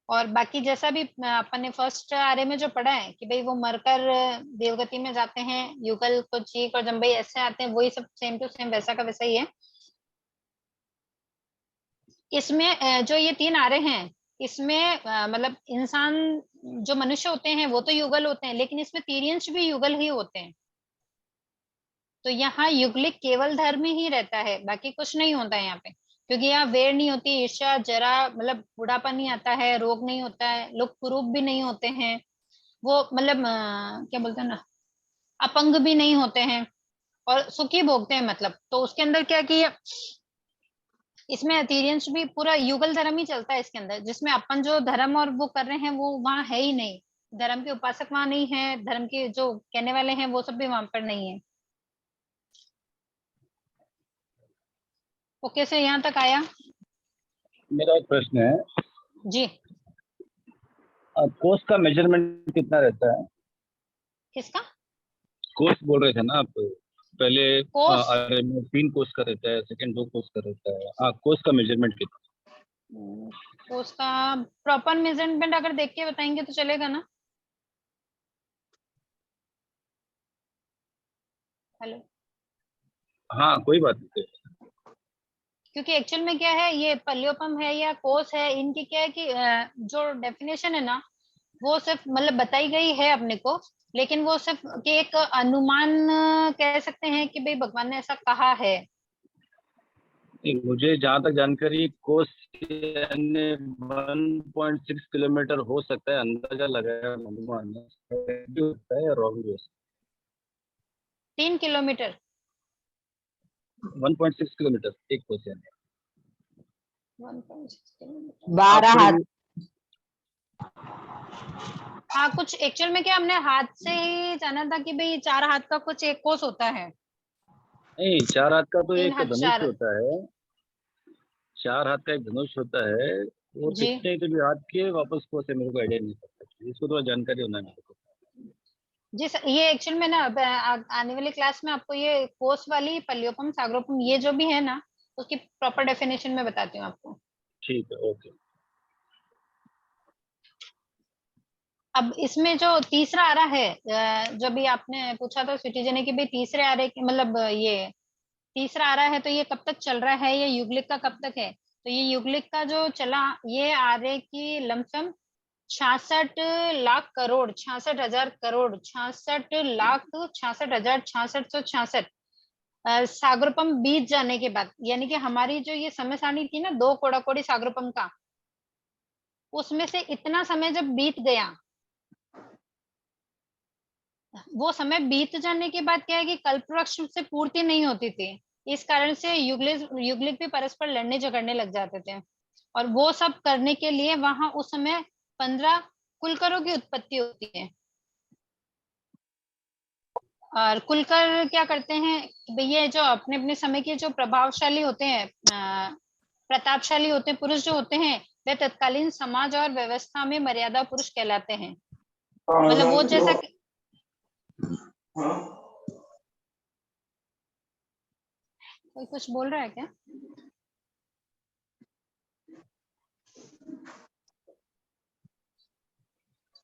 और बाकी जैसा भी अपन ने फर्स्ट आरे में जो पढ़ा है कि भाई वो मरकर देवगति में जाते हैं, युगल को चीख और जम्बई ऐसे आते हैं, वही सब सेम टू सेम वैसा का वैसा ही है। इसमें जो ये 3 आरे हैं, इसमें मतलब इंसान जो मनुष्य होते हैं वो तो युगल होते हैं, लेकिन इसमें तिर्यंश भी युगल ही होते हैं। तो यहाँ युगलिक केवल धर्म ही रहता है, बाकी कुछ नहीं होता है यहाँ पे, क्योंकि यहाँ वेर नहीं होती, ईर्ष्या, जरा मतलब बुढ़ापा नहीं आता है, रोग नहीं होता है, लोग कुरूप भी नहीं होते हैं, वो मतलब क्या बोलते हैं ना, अपंग भी नहीं होते हैं और सुखी भोगते हैं। मतलब तो उसके अंदर क्या कि इसमें तिर्यंश भी पूरा युगल धर्म ही चलता है इसके अंदर, जिसमें अपन जो धर्म और वो कर रहे हैं वो वहां है ही नहीं, धर्म के उपासक वहां नहीं है, धर्म के जो कहने वाले हैं वो सब भी वहां पर नहीं है। ओके से यहाँ तक आया? मेरा एक प्रश्न है जी। कोस का मेजरमेंट कितना रहता है? किसका? कोस बोल रहे थे ना आप पहले, कोस? आरे में 3 कोस का रहता है, सेकंड 2 कोस का रहता है। हाँ, कोस का मेजरमेंट कितना? कोस का प्रॉपर मेजरमेंट अगर देख के बताएंगे तो चलेगा ना? हेलो? हाँ, कोई बात नहीं। क्योंकि एक्चुअल में क्या है, ये पल्योपम है या कोस है, इनकी क्या है कि जो डेफिनेशन है ना वो सिर्फ मतलब बताई गई है अपने को, लेकिन वो सिर्फ कि एक अनुमान कह सकते हैं कि भाई भगवान ने ऐसा कहा है। मुझे जहाँ तक जानकारी, कोस यानी 1.6 किलोमीटर हो सकता है, अंदाजा लगाया अनुमान भी होता है, रॉन्ग भी हो सकता 3 किलोमीटर? है। 1.6 किलोमीटर एक कोस यानी 1.6 किलोमीटर 12 हाथ। हाँ, कुछ एक्चुअल में क्या हमने हाथ से ही जाना था कि भाई 4 हाथ का कुछ एक कोस होता है। नहीं, 4 हाथ का तो 3 एक हाथ धनुष 4 होता है, 4 हाथ का एक धनुष होता है, वो जी कितने के भी हाथ के वापस कोस है मेरे को आइडिया नहीं पता, इसको तो जानकारी होना है मेरे को। जी सर, ये एक्चुअल में ना अब आने वाली क्लास में आपको ये कोस वाली पल्योपम सागरोपम ये जो भी है ना उसकी प्रॉपर डेफिनेशन में बताती हूँ आपको। ठीक है, ओके। अब इसमें जो तीसरा आरा है, जो भी आपने पूछा था स्वीटी जी ने कि भाई तीसरे आरे के मतलब ये तीसरा आरा है तो ये कब तक चल रहा है, ये युगलिक का कब तक है? तो ये युगलिक का जो चला, ये आरे की लमसम 66 लाख करोड़, 66,000 करोड़, 66 लाख 66,000 6666 सागरोपम बीत जाने के बाद, यानी कि हमारी जो ये समय सारणी थी ना 2 कोड़ा कोड़ी सागरोपम का, उसमें से इतना समय जब बीत गया, वो समय बीत जाने के बाद क्या है कि कल्पवृक्ष से पूर्ति नहीं होती थी, इस कारण से युगलिक भी परस्पर लड़ने झगड़ने लग जाते थे। और वो सब करने के लिए वहां उस समय 15 कुलकरों की उत्पत्ति होती है। और कुलकर क्या करते हैं, भैया जो अपने अपने समय के जो प्रभावशाली होते हैं, प्रतापशाली होते हैं, पुरुष जो होते हैं, वे तत्कालीन समाज और व्यवस्था में मर्यादा पुरुष कहलाते हैं। मतलब वो जैसा कोई कुछ बोल रहा है क्या?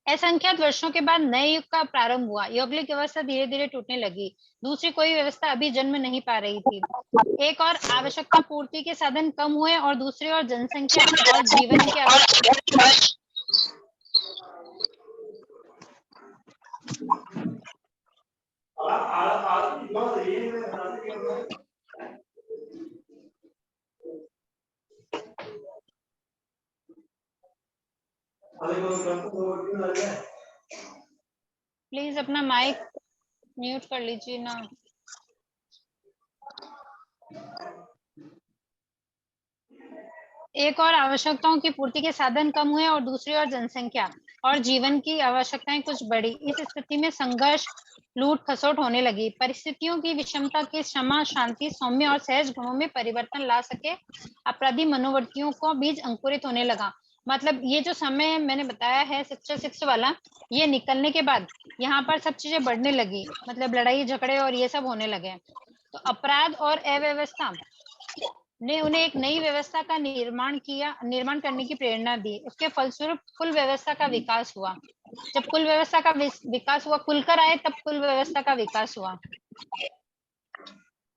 असंख्यात वर्षों के बाद नए युग का प्रारंभ हुआ, यौगिक व्यवस्था धीरे धीरे टूटने लगी, दूसरी कोई व्यवस्था अभी जन्म नहीं पा रही थी। एक और आवश्यकता पूर्ति के साधन कम हुए और दूसरी ओर जनसंख्या और जीवन की आवश्यकता प्लीज अपना माइक म्यूट कर लीजिए ना। एक और आवश्यकताओं की पूर्ति के साधन कम हुए और दूसरी ओर जनसंख्या और जीवन की आवश्यकताएं कुछ बढ़ी। इस स्थिति में संघर्ष लूट खसोट होने लगी। परिस्थितियों की विषमता के क्षमा, शांति, सौम्य और सहज गुणों में परिवर्तन ला सके अपराधी मनोवृत्तियों को बीज अंकुरित होने लगा। मतलब ये जो समय मैंने बताया है 6 वाला, ये निकलने के बाद यहाँ पर सब चीजें बढ़ने लगी, मतलब लड़ाई झगड़े और ये सब होने लगे। तो अपराध और अव्यवस्था ने उन्हें एक नई व्यवस्था का निर्माण करने की प्रेरणा दी। उसके फलस्वरूप कुल व्यवस्था का विकास हुआ। जब कुल व्यवस्था का विकास हुआ, कुलकर आए तब कुल व्यवस्था का विकास हुआ।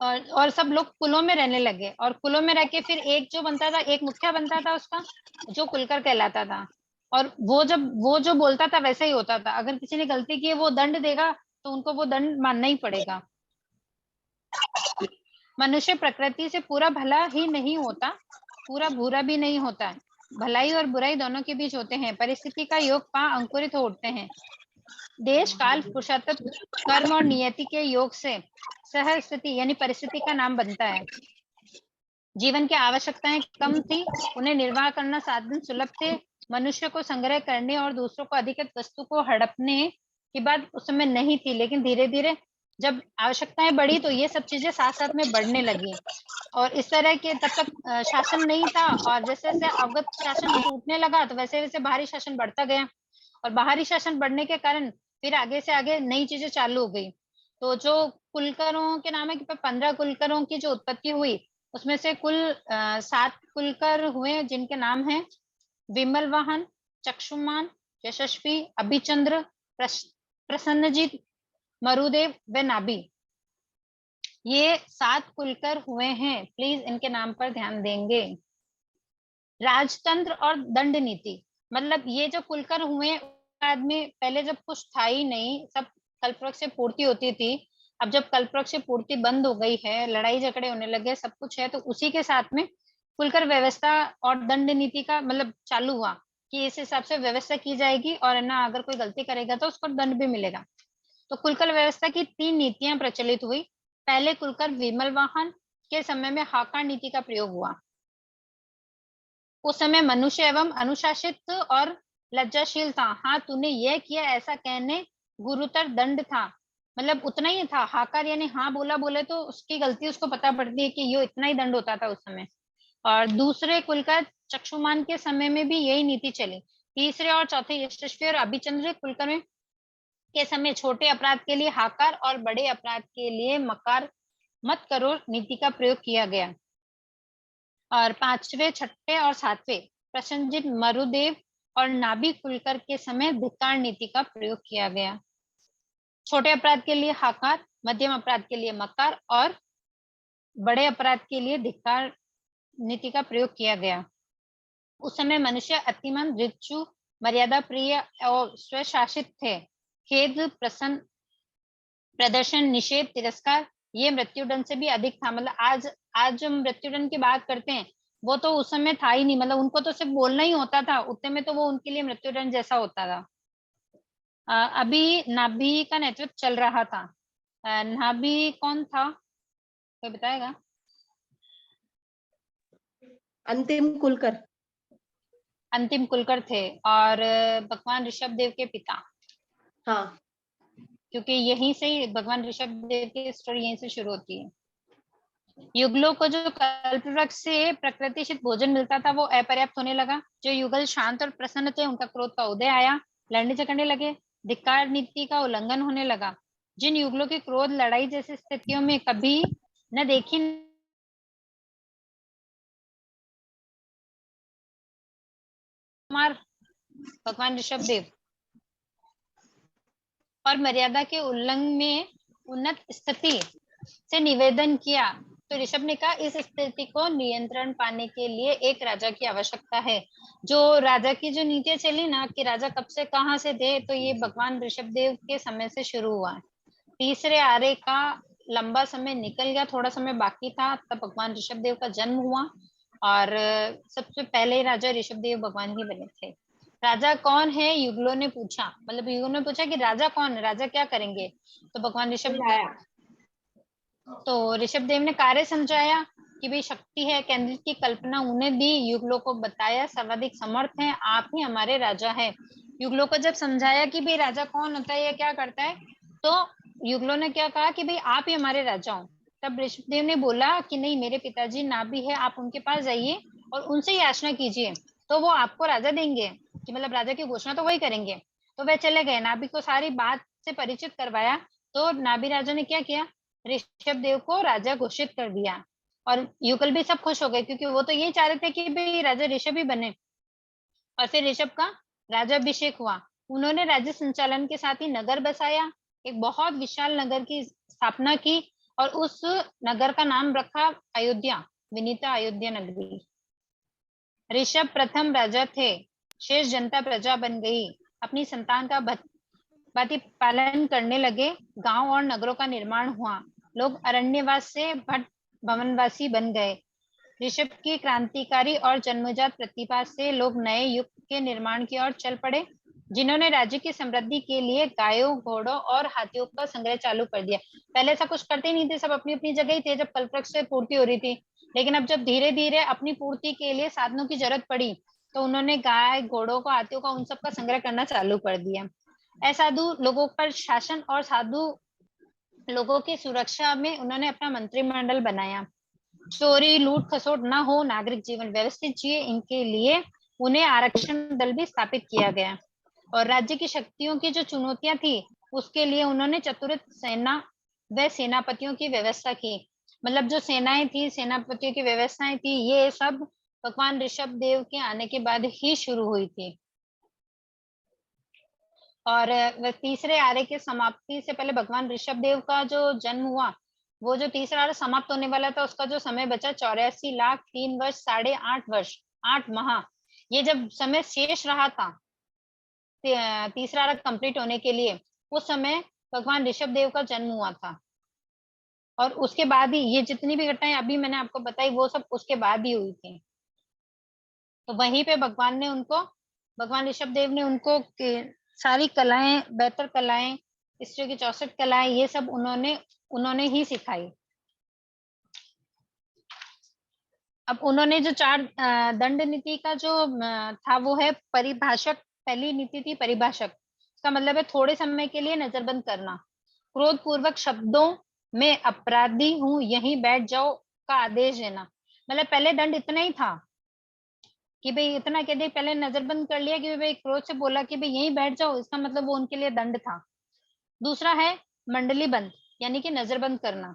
और सब लोग कुलों में रहने लगे, और कुलों में रह के फिर एक जो बनता था, एक मुखिया बनता था उसका, जो कुलकर कहलाता था। और वो जो बोलता था वैसे ही होता था। अगर किसी ने गलती की वो दंड देगा तो उनको वो दंड मानना ही पड़ेगा। मनुष्य प्रकृति से पूरा भला ही नहीं होता, पूरा बुरा भी नहीं होता। भलाई और बुराई दोनों के बीच होते हैं। परिस्थिति का योग पा अंकुरित हो उठते हैं। देश काल पुरुषार्थ कर्म और नियति के योग से सह स्थिति यानी परिस्थिति का नाम बनता है। जीवन की आवश्यकताएं कम थी, उन्हें निर्वाह करना साधन सुलभ थे। मनुष्य को संग्रह करने और दूसरों को अधिकत वस्तु को हड़पने की बात उस समय नहीं थी, लेकिन धीरे धीरे जब आवश्यकताएं बढ़ी तो ये सब चीजें साथ साथ में बढ़ने लगी। और इस तरह के तब तक शासन नहीं था, और जैसे जैसे अवगत शासन टूटने लगा तो वैसे वैसे बाहरी शासन बढ़ता गया, और बाहरी शासन बढ़ने के कारण फिर आगे से आगे नई चीजें चालू हो गई। तो जो कुलकरों के नाम है कि 15 कुलकरों की जो उत्पत्ति हुई, उसमें से कुल 7 कुलकर हुए, जिनके नाम है विमल वाहन, चक्षुमान, यशस्वी, अभिचंद्र, प्रसन्नजीत, मरुदेव व नाभि। ये 7 कुलकर हुए हैं। प्लीज इनके नाम पर ध्यान देंगे। राजतंत्र और दंड नीति, मतलब ये जो कुलकर हुए आदमी पहले जब कुछ था ही नहीं, सब कल्पवृक्ष से पूर्ति होती थी। अब जब कल्पवृक्ष से पूर्ति बंद हो गई है, लड़ाई झगड़े होने लगे, सब कुछ है, तो उसी के साथ में कुलकर व्यवस्था और दंड नीति का मतलब चालू हुआ कि इस हिसाब से व्यवस्था की जाएगी, और ना अगर कोई गलती करेगा तो उसको दंड भी मिलेगा। तो कुलकर व्यवस्था की 3 नीतियां प्रचलित हुई। पहले कुलकर विमल वाहन के समय में हाकार नीति का प्रयोग हुआ। उस समय मनुष्य एवं अनुशासित और लज्जाशील था। हाँ, तूने यह किया ऐसा कहने गुरुतर दंड था, मतलब उतना ही था। हाकार यानी हाँ बोला बोले तो उसकी गलती उसको पता पड़ती है कि ये इतना ही दंड होता था उस समय। और दूसरे कुलकर चक्षुमान के समय में भी यही नीति चली। तीसरे और चौथे यशस्वी और अभिचंद्र कुलकर के समय छोटे अपराध के लिए हाकार और बड़े अपराध के लिए मकार मत करो नीति का प्रयोग किया गया। और 5वें, 6ठे और 7वें प्रसन्नजीत, मरुदेव और नाभि कुलकर के समय धिक्कार नीति का प्रयोग किया गया। छोटे अपराध के लिए हाकार, मध्यम अपराध के लिए मकार और बड़े अपराध के लिए धिक्कार नीति का प्रयोग किया गया। उस समय मनुष्य अतिमान, ऋचु, मर्यादा प्रिय और स्वशासित थे। खेद, प्रसन्न, प्रदर्शन, निषेध, तिरस्कार ये मृत्युदंड से भी अधिक था। मतलब आज जो मृत्युदंड की बात करते हैं वो तो उस समय था ही नहीं। मतलब उनको तो सिर्फ बोलना ही होता था, उतने में तो वो उनके लिए मृत्युदंड जैसा होता था। अभी नाभि का नेतृत्व चल रहा था। नाभि कौन था, कोई बताएगा? अंतिम कुलकर। अंतिम कुलकर थे, और भगवान ऋषभ देव के पिता। हाँ, क्योंकि यहीं से ही भगवान ऋषभ देव की स्टोरी यहीं से शुरू होती है। युगलों को जो कल्पवृक्ष से प्रकृतिसित भोजन मिलता था वो अपर्याप्त होने लगा। जो युगल शांत और प्रसन्न थे उनका क्रोध का उदय आया, लड़ने झगड़ने लगे, धिक्कार नीति का उल्लंघन होने लगा। जिन युगलों की क्रोध लड़ाई जैसी स्थितियों में कभी न देखी भगवान ऋषभ देव और मर्यादा के उल्लंघन में उन्नत स्थिति से निवेदन किया, तो ऋषभ ने कहा इस स्थिति को नियंत्रण पाने के लिए एक राजा की आवश्यकता है। जो राजा की जो नीतियां चली ना कि राजा कब से कहां से थे, तो ये भगवान ऋषभ देव के समय से शुरू हुआ है। तीसरे आर्य का लंबा समय निकल गया, थोड़ा समय बाकी था, तब भगवान ऋषभ देव का जन्म हुआ। और सबसे पहले राजा ऋषभ देव भगवान ही बने थे। राजा कौन है, युगलों ने पूछा। मतलब युगलों ने पूछा कि राजा कौन है, राजा क्या करेंगे, तो भगवान ऋषभ तो ऋषभ देव ने कार्य समझाया कि भाई शक्ति है केंद्रित की कल्पना उन्हें दी। युगलों को बताया सर्वाधिक समर्थ है, आप ही हमारे राजा है। युगलों को जब समझाया कि भाई राजा कौन होता है या क्या करता है, तो युगलों ने क्या कहा कि भाई आप ही हमारे राजा हो। तब ऋषभदेव ने बोला कि नहीं, मेरे पिताजी नाभि है, आप उनके पास जाइए और उनसे याचना कीजिए, तो वो आपको राजा देंगे, कि मतलब राजा की घोषणा तो वही करेंगे। तो वे चले गए, नाभि को सारी बात से परिचित करवाया, तो नाभि राजा ने क्या किया, ऋषभदेव को राजा घोषित कर दिया। और युगल भी सब खुश हो गए, क्योंकि वो तो यही चाह रहे थे कि भाई राजा ऋषभ ही बने। और फिर ऋषभ का राज्याभिषेक हुआ। उन्होंने राज्य संचालन के साथ ही नगर बसाया, एक बहुत विशाल नगर की स्थापना की, और उस नगर का नाम रखा अयोध्या, विनीता अयोध्या नगरी। ऋषभ प्रथम राजा थे, शेष जनता प्रजा बन गई, अपनी संतान का भांति पालन करने लगे, गांव और नगरों का निर्माण हुआ, लोग अरण्यवास से भट भवनवासी बन गए। ऋषभ की क्रांतिकारी और जन्मजात प्रतिभा से लोग नए युग के निर्माण की ओर चल पड़े, जिन्होंने राज्य की समृद्धि के लिए गायों, घोड़ों और हाथियों का संग्रह चालू कर दिया। पहले ऐसा कुछ करते नहीं थे, सब अपनी अपनी जगह ही थे जब कल्पवृक्ष से पूर्ति हो रही थी, लेकिन अब जब धीरे धीरे अपनी पूर्ति के लिए साधनों की जरूरत पड़ी, तो उन्होंने गाय, घोड़ों को, हाथियों का, उन सब का संग्रह करना चालू कर दिया। असाधु लोगों पर शासन और साधु लोगों की सुरक्षा में उन्होंने अपना मंत्रिमंडल बनाया। चोरी, लूट खसोट न हो, नागरिक जीवन व्यवस्थित जिए, इनके लिए उन्हें आरक्षण दल भी स्थापित किया गया। और राज्य की शक्तियों की जो चुनौतियां थी, उसके लिए उन्होंने चतुरित सेना व सेनापतियों की व्यवस्था की। मतलब जो सेनाएं थी, सेनापतियों की व्यवस्थाएं थी, ये सब भगवान ऋषभ देव के आने के बाद ही शुरू हुई थी। और तीसरे आर्य के समाप्ति से पहले भगवान ऋषभ देव का जो जन्म हुआ, वो जो तीसरा आर्य समाप्त होने वाला था, उसका जो समय बचा 84 लाख 3 वर्ष 8.5 वर्ष 8 माह, ये जब समय शेष रहा था तीसरा आर्य कंप्लीट होने के लिए, उस समय भगवान ऋषभ देव का जन्म हुआ था। और उसके बाद ही ये जितनी भी घटनाएं अभी मैंने आपको बताई, वो सब उसके बाद ही हुई थी। तो वहीं पे भगवान ऋषभ देव ने उनको सारी कलाएं, बेहतर कलाएं, स्त्रियों की 64 कलाएं, ये सब उन्होंने ही सिखाई। अब उन्होंने जो 4 दंड नीति का जो था, वो है परिभाषक। पहली नीति थी परिभाषक, इसका मतलब है थोड़े समय के लिए नजरबंद करना, क्रोध पूर्वक शब्दों में अपराधी हूं यहीं बैठ जाओ का आदेश देना। मतलब पहले दंड इतना ही था कि भाई इतना कह दे, पहले नजरबंद कर लिया कि भाई क्रोध से बोला कि भाई यहीं बैठ जाओ, इसका मतलब वो उनके लिए दंड था। दूसरा है मंडली बंद, यानी कि नजरबंद करना,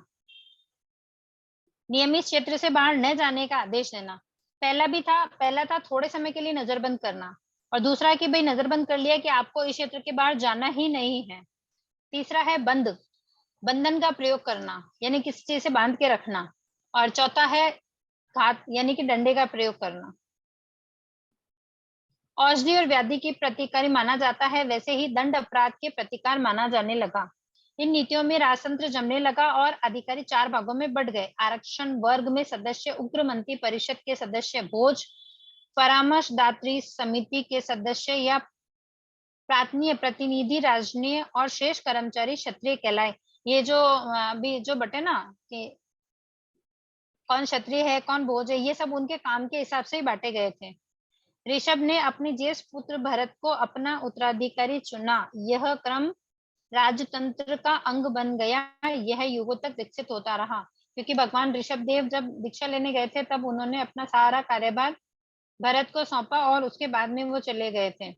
नियमित क्षेत्र से बाहर न जाने का आदेश देना। पहला था थोड़े समय के लिए नजरबंद करना, और दूसरा है कि भाई नजरबंद कर लिया कि आपको इस क्षेत्र के बाहर जाना ही नहीं है। तीसरा है बंधन का प्रयोग करना, यानी किसी चीज से बांध के रखना। और चौथा है घात, यानी कि डंडे का प्रयोग करना। औषधि और व्याधि की प्रतिकारी माना जाता है, वैसे ही दंड अपराध के प्रतिकार माना जाने लगा। इन नीतियों में राजतंत्र जमने लगा और अधिकारी 4 भागों में बढ़ गए। आरक्षण वर्ग में सदस्य, उग्र मंत्री परिषद के सदस्य, भोज परामर्शदात्री समिति के सदस्य या प्रांतीय प्रतिनिधि, राजनीय और शेष कर्मचारी क्षत्रिय कहलाए। ये जो अभी जो बटे ना कि कौन क्षत्रिय है कौन भोज है, ये सब उनके काम के हिसाब से ही बांटे गए थे। ऋषभ ने अपने ज्येष्ठ पुत्र भरत को अपना उत्तराधिकारी चुना। यह क्रम राजतंत्र का अंग बन गया। यह युगों तक विकसित होता रहा, क्योंकि भगवान ऋषभ देव जब दीक्षा लेने गए थे, तब उन्होंने अपना सारा कार्यभार भरत को सौंपा और उसके बाद में वो चले गए थे।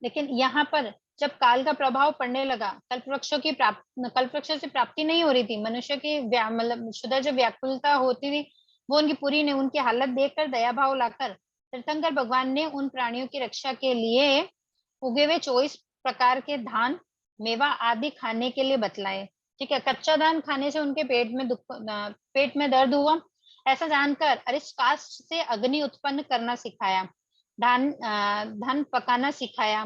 लेकिन यहाँ पर जब काल का प्रभाव पड़ने लगा, कल्पवृक्षों से प्राप्ति नहीं हो रही थी, मनुष्य की मतलब शुद्ध जो व्याकुलता होती थी, वो उनकी पूरी नहीं। उनकी हालत देखकर दया भाव लाकर तीर्थंकर भगवान ने उन प्राणियों की रक्षा के लिए उगे हुए 24 प्रकार के धान, मेवा आदि खाने के लिए बतलाए। ठीक है, कच्चा धान खाने से उनके पेट में दर्द हुआ, ऐसा जानकर अरिष्टकाष्ट से अग्नि उत्पन्न करना सिखाया, धन पकाना सिखाया।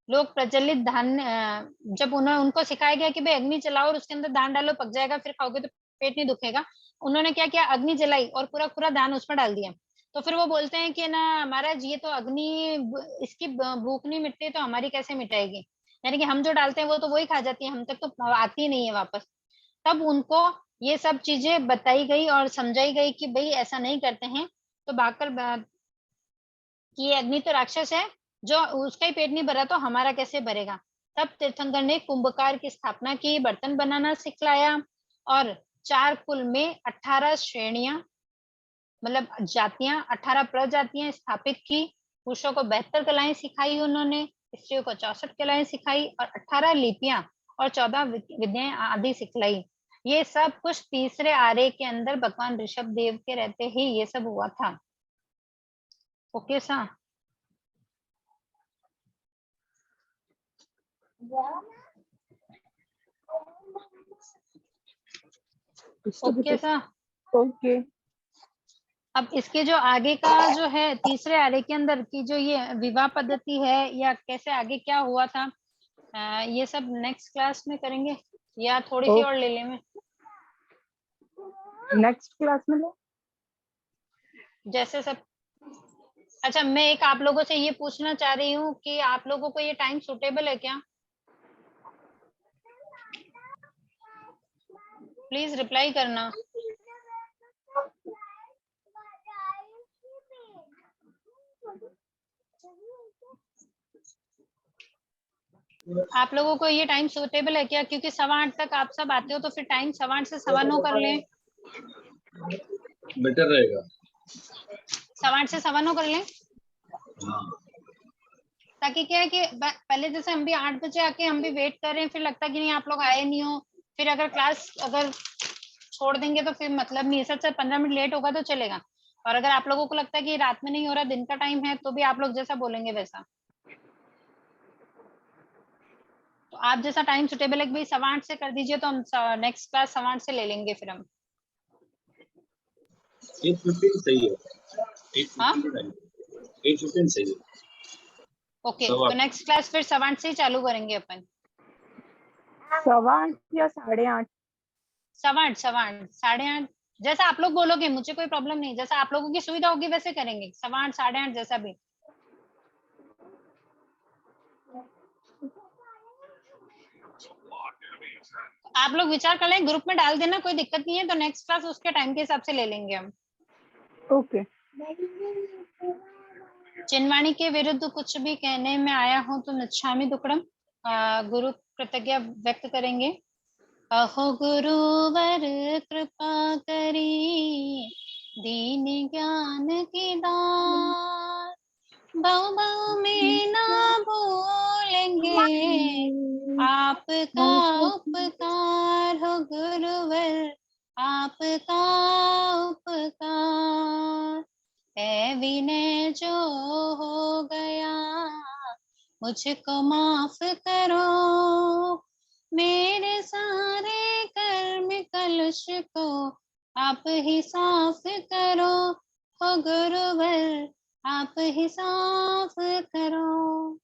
लोग प्रज्वलित धान, जब उनको सिखाया गया कि भाई अग्नि जलाओ और उसके अंदर धान डालो, पक जाएगा, फिर खाओगे तो पेट नहीं दुखेगा, उन्होंने क्या किया, अग्नि जलाई और पूरा पूरा धान उसमें डाल दिया। तो फिर वो बोलते हैं कि ना महाराज, ये तो अग्नि, इसकी भूख नहीं मिटती तो हमारी कैसे मिटाएगी, यानी कि हम जो डालते हैं वो तो वही खा जाती है, हम तक तो आती नहीं है वापस। तब उनको ये सब चीजें बताई गई और समझाई गई कि भाई ऐसा नहीं करते हैं, तो भागकर कि ये अग्नि तो राक्षस है, जो उसका ही पेट नहीं भरा तो हमारा कैसे भरेगा। तब तीर्थंकर ने कुंभकार की स्थापना की, बर्तन बनाना सिखलाया और 4 कुल में 18 श्रेणियां मतलब जातियां 18 प्रजातियां स्थापित की। पुरुषों को 72 कलाएं सिखाई उन्होंने, स्त्रियों को 64 कलाएं सिखाई और 18 लिपियां और 14 विद्याएं आदि सिखलाई। ये सब कुछ तीसरे आर्य के अंदर भगवान ऋषभ देव के रहते ही ये सब हुआ था। ओके सा ओके सा ओके। अब इसके जो आगे का जो है तीसरे आर्य के अंदर की जो ये विवाह पद्धति है या कैसे आगे क्या हुआ था, ये सब नेक्स्ट क्लास में करेंगे या थोड़ी सी और ले लें में? नेक्स्ट क्लास में लो जैसे सब। अच्छा, मैं एक आप लोगों से ये पूछना चाह रही हूँ कि आप लोगों को ये टाइम सूटेबल है क्या? प्लीज रिप्लाई करना। आप लोगों को ये टाइम सूटेबल है क्या? क्योंकि 8:15 तक आप सब आते हो तो फिर टाइम 8:15 से 9:15 कर लें। बेटर रहेगा। 8:15 से 9:15 कर लें। ताकि क्या है कि पहले जैसे हम भी 8 बजे आके हम भी वेट कर रहे हैं, फिर लगता है कि नहीं आप लोग आए नहीं हो, फिर अगर क्लास अगर छोड़ देंगे तो फिर मतलब नहीं। सच 15 मिनट लेट होगा तो चलेगा। और अगर आप लोगों को लगता है कि रात में नहीं हो रहा, दिन का टाइम है, तो भी आप लोग जैसा बोलेंगे वैसा। तो आप जैसा टाइम सुटेबल है कि भाई 8:15 से कर दीजिए, तो हम नेक्स्ट क्लास 8:15 से ले लेंगे फिर हम। 8:15 सही है। 8:15 सही है। ओके, तो नेक्स्ट क्लास फिर 8:15 से ही चालू करेंगे अपन। 8:15 या 8:30? 8:15 8:30 जैसा आप लोग बोलोगे, मुझे कोई प्रॉब्लम नहीं। जैसा आप लोगों की सुविधा होगी वैसे करेंगे। 8:15 8:30 जैसा भी। आप लोग विचार कर लें, ग्रुप में डाल देना, कोई दिक्कत नहीं है। तो नेक्स्ट क्लास उसके टाइम के हिसाब से ले लेंगे हम। ओके। चिन्वाणी के विरुद्ध कुछ भी कहने में आया हूं तो नच्छामि दुक्कडम। गुरु कृतज्ञता व्यक्त करेंगे। अहो गुरुवर कृपा करी, दीन ज्ञान की दात, बहु बहु में ना भूलेंगे आपका उपकार हो गुरुवर, आपका उपकार। है विनय जो हो गया मुझको माफ करो, मेरे सारे कर्म कलुष को आप ही साफ करो, हो गुरुवर आप ही साफ करो।